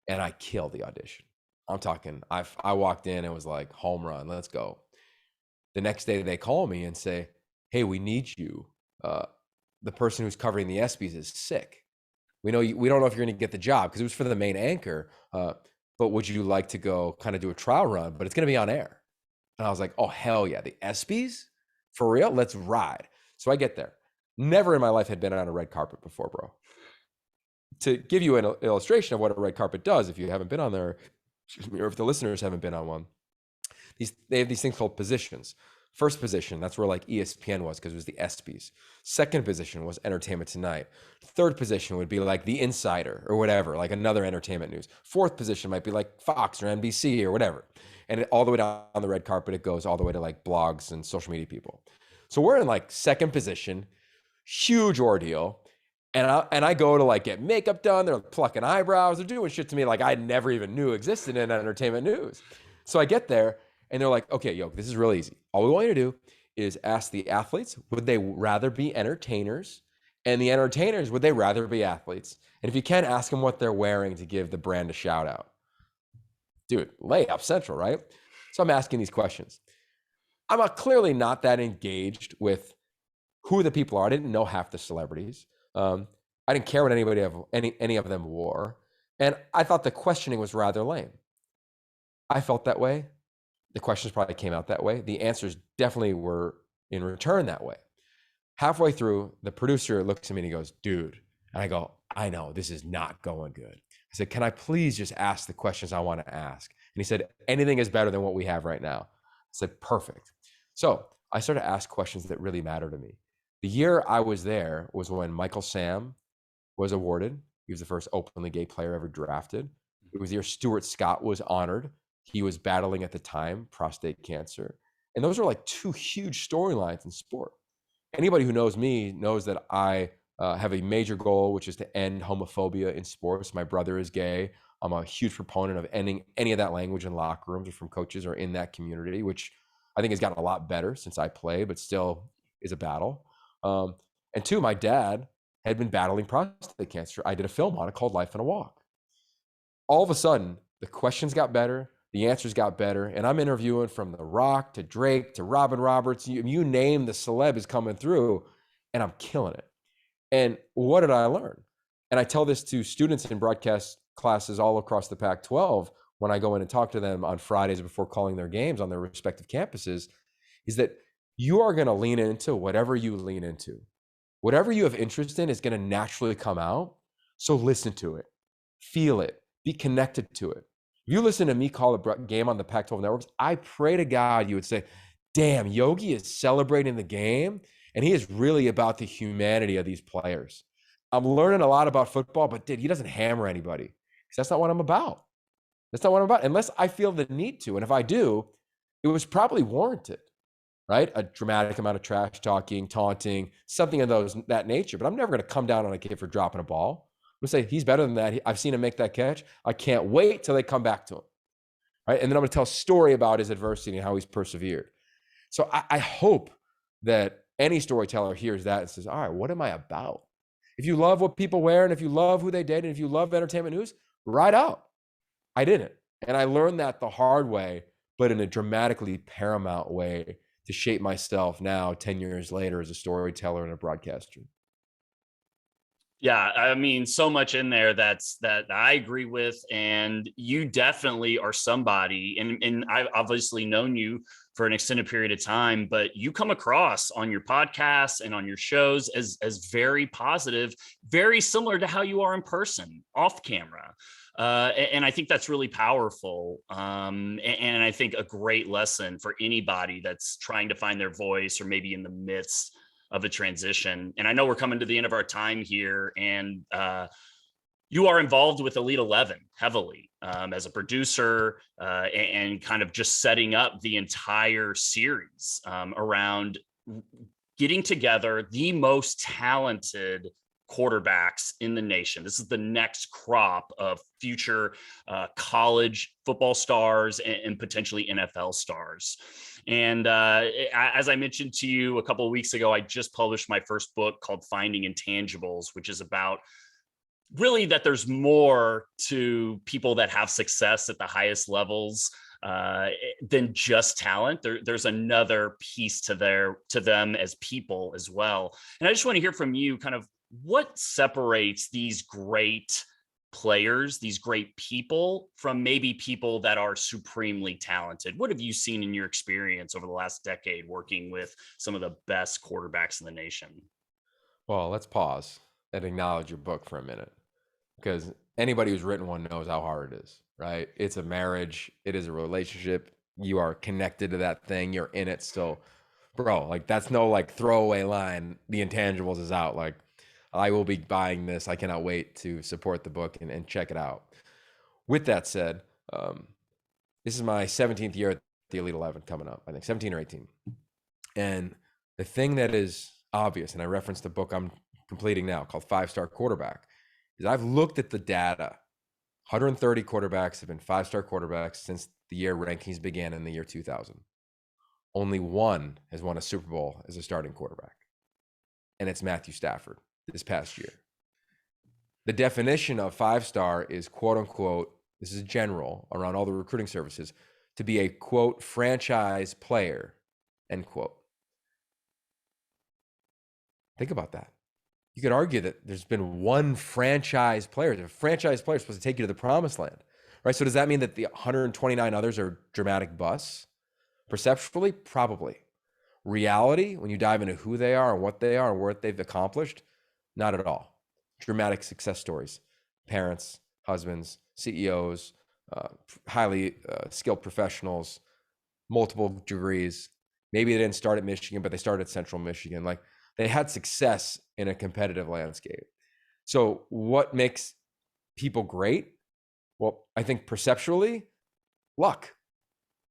And I killed the audition. I'm talking, I walked in and was like, home run, let's go. The next day they call me and say, hey, we need you. The person who's covering the Espys is sick. We don't know if you're going to get the job, because it was for the main anchor. But would you like to go kind of do a trial run? But it's going to be on air. And I was like, oh, hell yeah. The Espys? For real? Let's ride. So I get there. Never in my life had been on a red carpet before, bro. To give you an illustration of what a red carpet does, if you haven't been on there, or if the listeners haven't been on one, they have these things called positions. First position, that's where like ESPN was, because it was the ESPYs. Second position was Entertainment Tonight. Third position would be like The Insider or whatever, like another entertainment news. Fourth position might be like Fox or NBC or whatever. And all the way down the red carpet, it goes all the way to like blogs and social media people. So we're in like second position, huge ordeal. And I go to like get makeup done. They're plucking eyebrows. They're doing shit to me like I never even knew existed in entertainment news. So I get there and they're like, okay, yo, this is real easy. All we want you to do is ask the athletes, would they rather be entertainers? And the entertainers, would they rather be athletes? And if you can, ask them what they're wearing to give the brand a shout out. Dude, layup central, right? So I'm asking these questions. I'm clearly not that engaged with who the people are. I didn't know half the celebrities. I didn't care what any of them wore. And I thought the questioning was rather lame. I felt that way. The questions probably came out that way. The answers definitely were in return that way. Halfway through, the producer looks at me and he goes, dude. And I go, I know, this is not going good. I said, can I please just ask the questions I want to ask? And he said, anything is better than what we have right now. I said, perfect. So I started to ask questions that really matter to me. The year I was there was when Michael Sam was awarded. He was the first openly gay player ever drafted. It was the year Stuart Scott was honored. He was battling at the time prostate cancer. And those are like two huge storylines in sport. Anybody who knows me knows that I have a major goal, which is to end homophobia in sports. My brother is gay. I'm a huge proponent of ending any of that language in locker rooms or from coaches or in that community, which I think has gotten a lot better since I play, but still is a battle. And two, my dad had been battling prostate cancer. I did a film on it called Life in a Walk. All of a sudden, the questions got better, the answers got better, and I'm interviewing from The Rock to Drake to Robin Roberts. You name the celeb is coming through, and I'm killing it. And what did I learn? And I tell this to students in broadcast classes all across the Pac-12 when I go in and talk to them on Fridays before calling their games on their respective campuses, is that you are going to lean into whatever you lean into. Whatever you have interest in is going to naturally come out. So listen to it, feel it, be connected to it. If you listen to me call a game on the Pac-12 Networks, I pray to God you would say, damn, Yogi is celebrating the game, and he is really about the humanity of these players. I'm learning a lot about football, but dude, he doesn't hammer anybody, because that's not what I'm about. That's not what I'm about, unless I feel the need to. And if I do, it was probably warranted. right? A dramatic amount of trash talking, taunting, something of that nature. But I'm never going to come down on a kid for dropping a ball. I'm going to say, he's better than that. I've seen him make that catch. I can't wait till they come back to him, right? And then I'm going to tell a story about his adversity and how he's persevered. So I hope that any storyteller hears that and says, all right, what am I about? If you love what people wear, and if you love who they date, and if you love entertainment news, ride out. I didn't. And I learned that the hard way, but in a dramatically paramount way to shape myself now 10 years later as a storyteller and a broadcaster. Yeah, I mean, so much in there that I agree with, and you definitely are somebody, and I've obviously known you for an extended period of time, but you come across on your podcasts and on your shows as very positive, very similar to how you are in person, off camera. And I think that's really powerful. And I think a great lesson for anybody that's trying to find their voice or maybe in the midst of a transition. And I know we're coming to the end of our time here, and you are involved with Elite 11 heavily as a producer and kind of just setting up the entire series around getting together the most talented quarterbacks in the nation. This is the next crop of future college football stars and potentially NFL stars. And as I mentioned to you a couple of weeks ago, I just published my first book called Finding Intangibles, which is about really that there's more to people that have success at the highest levels than just talent. There's another piece to them as people as well. And I just want to hear from you kind of what separates these great players, these great people, from maybe people that are supremely talented. What have you seen in your experience over the last decade working with some of the best quarterbacks in the nation? Well, let's pause and acknowledge your book for a minute, because anybody who's written one knows how hard it is, right? It's a marriage. It is a relationship. You are connected to that thing. You're in it. So, bro, like, that's no like throwaway line. The Intangibles is out. Like, I will be buying this. I cannot wait to support the book and check it out. With that said, this is my 17th year at the Elite 11 coming up, I think 17 or 18. And the thing that is obvious, and I referenced the book I'm completing now called 5-Star Quarterback, is I've looked at the data. 130 quarterbacks have been 5-star quarterbacks since the year rankings began in the year 2000. Only one has won a Super Bowl as a starting quarterback, and it's Matthew Stafford this past year. The definition of 5-star is, quote unquote, this is general around all the recruiting services, to be a, quote, franchise player, end quote. Think about that. You could argue that there's been one franchise player. The franchise player is supposed to take you to the promised land, right? So does that mean that the 129 others are dramatic busts? Perceptually, probably. Reality, when you dive into who they are and what they are and what they've accomplished, not at all. Dramatic success stories. Parents, husbands, CEOs, highly skilled professionals, multiple degrees. Maybe they didn't start at Michigan, but they started at Central Michigan. Like, they had success in a competitive landscape. So what makes people great? Well, I think perceptually, luck.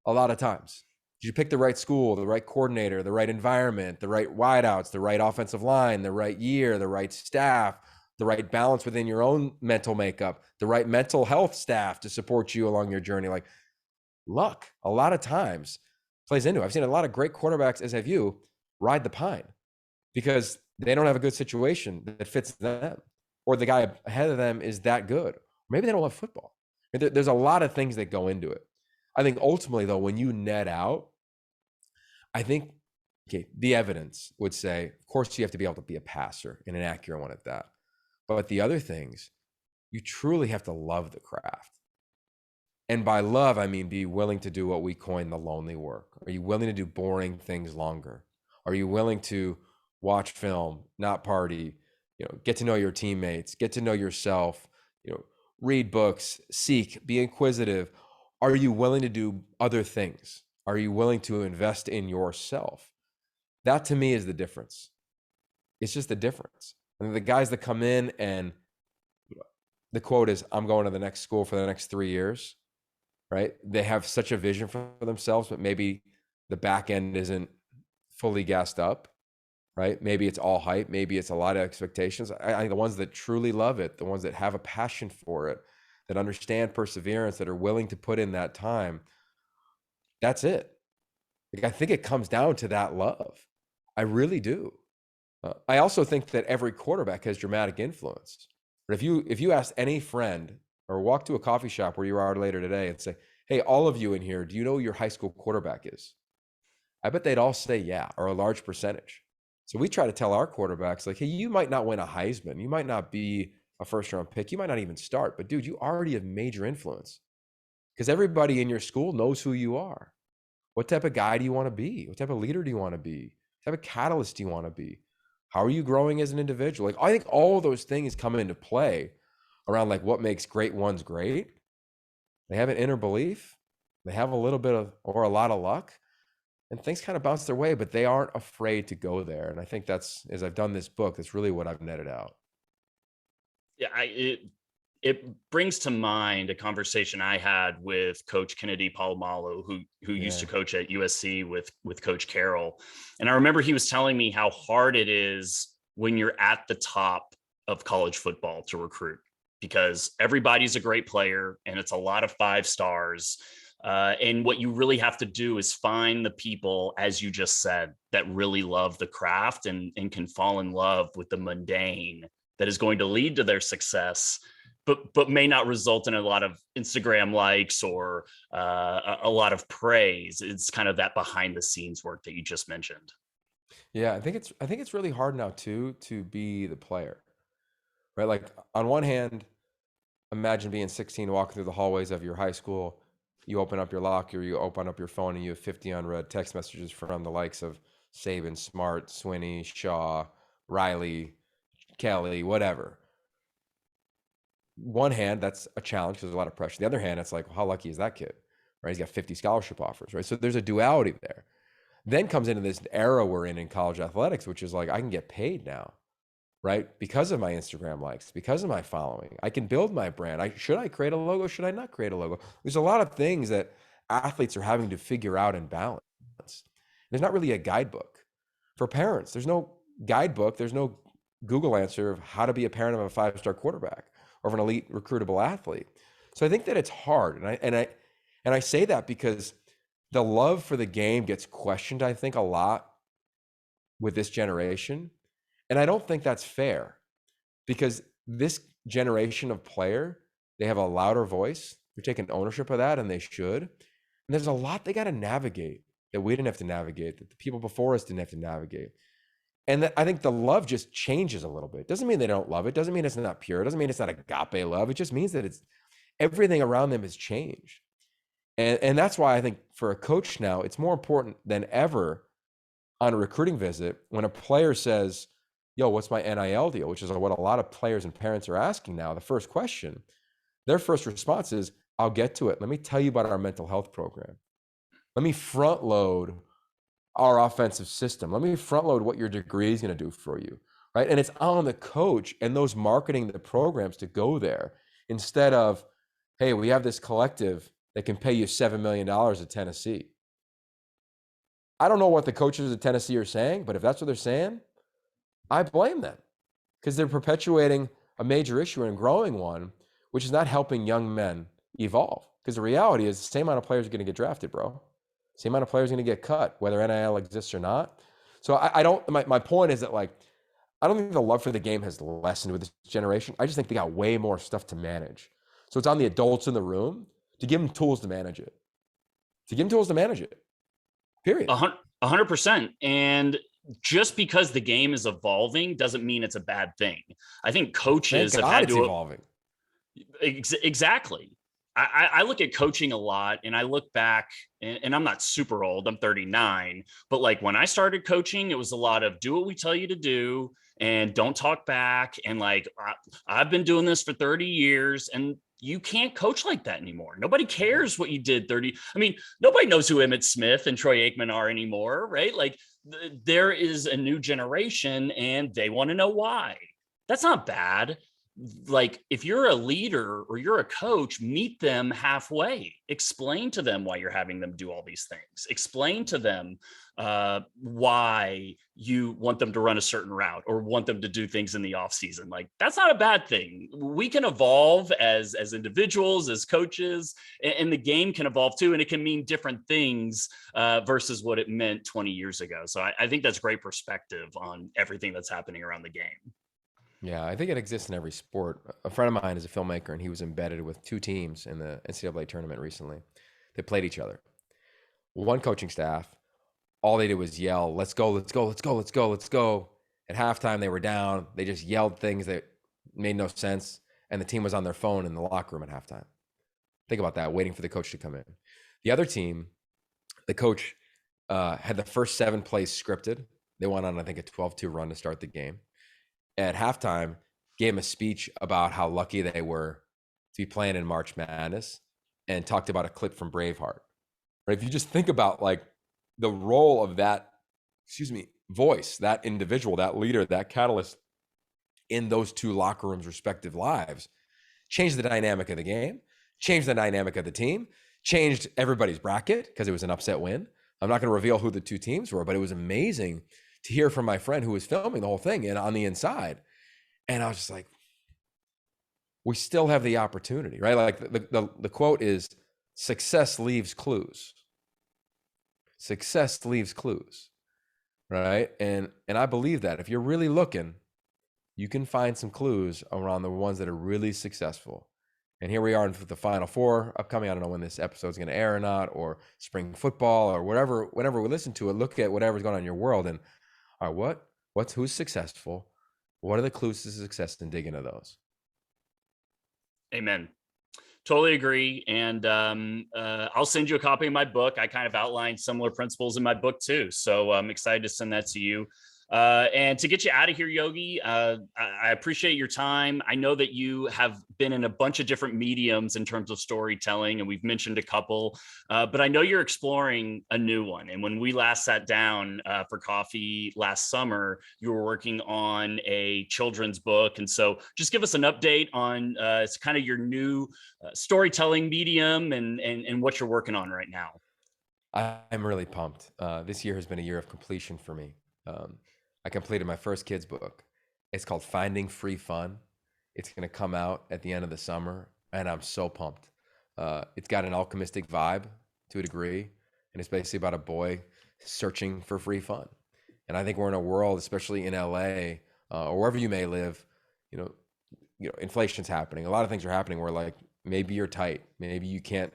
A lot of times. Did you pick the right school, the right coordinator, the right environment, the right wideouts, the right offensive line, the right year, the right staff, the right balance within your own mental makeup, the right mental health staff to support you along your journey? Like, luck, a lot of times plays into it. I've seen a lot of great quarterbacks, as have you, ride the pine because they don't have a good situation that fits them, or the guy ahead of them is that good. Maybe they don't love football. There's a lot of things that go into it. I think ultimately, though, when you net out, I think, okay, the evidence would say, of course, you have to be able to be a passer and an accurate one at that. But the other things, you truly have to love the craft. And by love, I mean be willing to do what we coin the lonely work. Are you willing to do boring things longer? Are you willing to watch film, not party, get to know your teammates, get to know yourself, read books, seek, be inquisitive? Are you willing to do other things? Are you willing to invest in yourself? That to me is the difference. It's just the difference. And the guys that come in and the quote is, I'm going to the next school for the next 3 years, right? They have such a vision for themselves, but maybe the back end isn't fully gassed up, right? Maybe it's all hype. Maybe it's a lot of expectations. I think the ones that truly love it, the ones that have a passion for it, that understand perseverance, that are willing to put in that time, that's it. Like, I think it comes down to that love. I really do. I also think that every quarterback has dramatic influence. But if you ask any friend or walk to a coffee shop where you are later today and say, hey, all of you in here, do you know who your high school quarterback is? I bet they'd all say yeah, or a large percentage. So we try to tell our quarterbacks, like, hey, you might not win a Heisman. You might not be a first round pick. You might not even start. But dude, you already have major influence because everybody in your school knows who you are. What type of guy do you want to be? What type of leader do you want to be? What type of catalyst do you want to be? How are you growing as an individual? Like, I think all of those things come into play around like what makes great ones great. They have an inner belief. They have a little bit of, or a lot of luck, and things kind of bounce their way, but they aren't afraid to go there. And I think that's, as I've done this book, that's really what I've netted out. Yeah, it brings to mind a conversation I had with Coach Kennedy Palomalo, who used to coach at USC with Coach Carroll. And I remember he was telling me how hard it is when you're at the top of college football to recruit, because everybody's a great player and it's a lot of 5 stars. And what you really have to do is find the people, as you just said, that really love the craft and can fall in love with the mundane that is going to lead to their success, but may not result in a lot of Instagram likes or a lot of praise. It's kind of that behind the scenes work that you just mentioned. Yeah, I think it's really hard now too to be the player, right? Like, on one hand, imagine being 16, walking through the hallways of your high school. You open up your locker, you open up your phone, and you have 50 unread text messages from the likes of Saban, Smart, Swinney, Shaw, Riley, Kelly, whatever. One hand, that's a challenge because there's a lot of pressure. The other hand, it's like, well, how lucky is that kid, right? He's got 50 scholarship offers, right? So there's a duality there. Then comes into this era we're in college athletics, which is like, I can get paid now, right? Because of my Instagram likes, because of my following. I can build my brand. Should I create a logo? Should I not create a logo? There's a lot of things that athletes are having to figure out and balance. There's not really a guidebook. For parents, there's no guidebook. There's no Google answer of how to be a parent of a 5-star quarterback or of an elite recruitable athlete. So I think that it's hard. And I say that because the love for the game gets questioned, I think, a lot with this generation. And I don't think that's fair, because this generation of player, they have a louder voice. They're taking ownership of that, and they should. And there's a lot they got to navigate that we didn't have to navigate, that the people before us didn't have to navigate. And I think the love just changes a little bit. Doesn't mean they don't love it. Doesn't mean it's not pure. Doesn't mean it's not agape love. It just means that it's everything around them has changed. And that's why I think for a coach now, it's more important than ever on a recruiting visit when a player says, yo, what's my NIL deal? Which is what a lot of players and parents are asking now. The first question, their first response is, I'll get to it. Let me tell you about our mental health program. Let me front load our offensive system. Let me front load what your degree is going to do for you, right? And it's on the coach and those marketing the programs to go there instead of, hey, we have this collective that can pay you $7 million at Tennessee. I don't know what the coaches at Tennessee are saying, but if that's what they're saying, I blame them, because they're perpetuating a major issue and growing one, which is not helping young men evolve. Because the reality is the same amount of players are going to get drafted, bro. Same amount of players are going to get cut, whether NIL exists or not. So I don't, my point is that, like, I don't think the love for the game has lessened with this generation. I just think they got way more stuff to manage. So it's on the adults in the room to give them tools to manage it. Period. 100%. And just because the game is evolving doesn't mean it's a bad thing. I think coaches have had to evolving. Exactly. I look at coaching a lot, and I look back, and I'm not super old, I'm 39, but like when I started coaching, it was a lot of do what we tell you to do and don't talk back. And like, I've been doing this for 30 years and you can't coach like that anymore. Nobody cares what you did 30. I mean, nobody knows who Emmitt Smith and Troy Aikman are anymore, right? Like there is a new generation and they want to know why. That's not bad. like if you're a leader or you're a coach, meet them halfway. Explain to them why you're having them do all these things. Explain to them why you want them to run a certain route or want them to do things in the off season. Like that's not a bad thing. We can evolve as individuals, as coaches, and the game can evolve too, and it can mean different things versus what it meant 20 years ago. So I think that's great perspective on everything that's happening around the game. Yeah, I think it exists in every sport. A friend of mine is a filmmaker, and he was embedded with two teams in the NCAA tournament recently. They played each other. One coaching staff, all they did was yell, "Let's go, let's go, let's go, let's go, let's go." At halftime, they were down. They just yelled things that made no sense, and the team was on their phone in the locker room at halftime. Think about that, waiting for the coach to come in. The other team, the coach had the first 7 plays scripted. They went on, I think, a 12-2 run to start the game. At halftime, gave him a speech about how lucky they were to be playing in March Madness and talked about a clip from Braveheart. Right? If you just think about like the role of that, voice, that individual, that leader, that catalyst in those two locker rooms' respective lives, changed the dynamic of the game, changed the dynamic of the team, changed everybody's bracket because it was an upset win. I'm not going to reveal who the two teams were, but it was amazing to hear from my friend who was filming the whole thing and on the inside. And I was just like, we still have the opportunity, right? Like the quote is, success leaves clues. Success leaves clues, right? And I believe that if you're really looking, you can find some clues around the ones that are really successful. And here we are in the Final Four upcoming. I don't know when this episode is going to air or not, or spring football or whatever. Whenever we listen to it, look at whatever's going on in your world and, all right, who's successful? What are the clues to success, and dig into those? Amen. Totally agree. And I'll send you a copy of my book. I kind of outlined similar principles in my book too. So I'm excited to send that to you. And to get you out of here, Yogi, I appreciate your time. I know that you have been in a bunch of different mediums in terms of storytelling, and we've mentioned a couple, but I know you're exploring a new one. And when we last sat down for coffee last summer, you were working on a children's book. And so just give us an update on it's kind of your new storytelling medium and what you're working on right now. I'm really pumped. This year has been a year of completion for me. I completed my first kids book. It's called Finding Free Fun. It's going to come out at the end of the summer, and I'm so pumped. It's got an alchemistic vibe to a degree, and it's basically about a boy searching for free fun. And I think we're in a world, especially in LA or wherever you may live, you know, inflation's happening. A lot of things are happening where like maybe you're tight, maybe you can't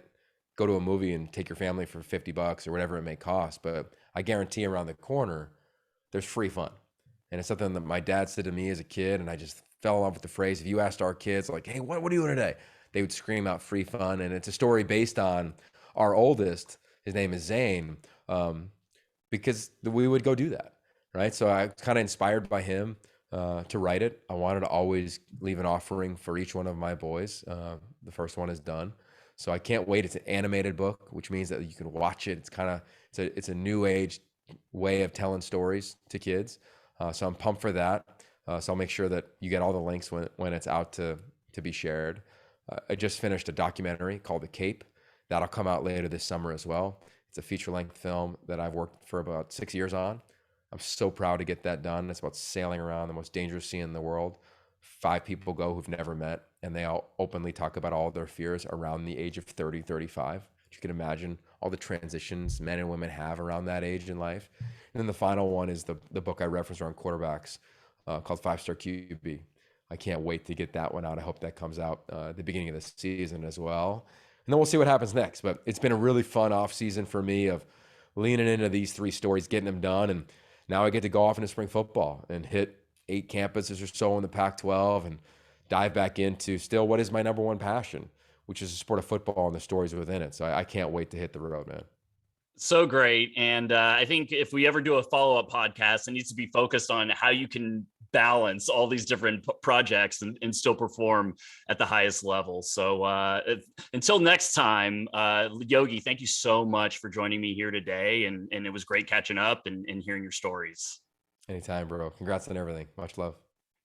go to a movie and take your family for $50 or whatever it may cost, but I guarantee around the corner there's free fun. And it's something that my dad said to me as a kid, and I just fell in love with the phrase. If you asked our kids like, hey, what are you doing today? They would scream out free fun. And it's a story based on our oldest, his name is Zane, because we would go do that, right? So I was kind of inspired by him to write it. I wanted to always leave an offering for each one of my boys. The first one is done. So I can't wait. It's an animated book, which means that you can watch it. It's a new age way of telling stories to kids. So I'm pumped for that. So I'll make sure that you get all the links when it's out to be shared. I just finished a documentary called The Cape. That'll come out later this summer as well. It's a feature-length film that I've worked for about 6 years on. I'm so proud to get that done. It's about sailing around the most dangerous sea in the world. 5 people go who've never met, and they all openly talk about all their fears around the age of 30, 35. You can imagine all the transitions men and women have around that age in life. And then the final one is the book I referenced around quarterbacks called 5-Star QB. I can't wait to get that one out. I hope that comes out at the beginning of the season as well. And then we'll see what happens next. But it's been a really fun off season for me of leaning into these 3 stories, getting them done. And now I get to go off into spring football and hit 8 campuses or so in the Pac-12 and dive back into still what is my number one passion, which is the sport of football and the stories within it. So I can't wait to hit the road, man. So great. And I think if we ever do a follow-up podcast, it needs to be focused on how you can balance all these different projects and still perform at the highest level. So until next time, Yogi, thank you so much for joining me here today. And it was great catching up and hearing your stories. Anytime, bro. Congrats on everything. Much love.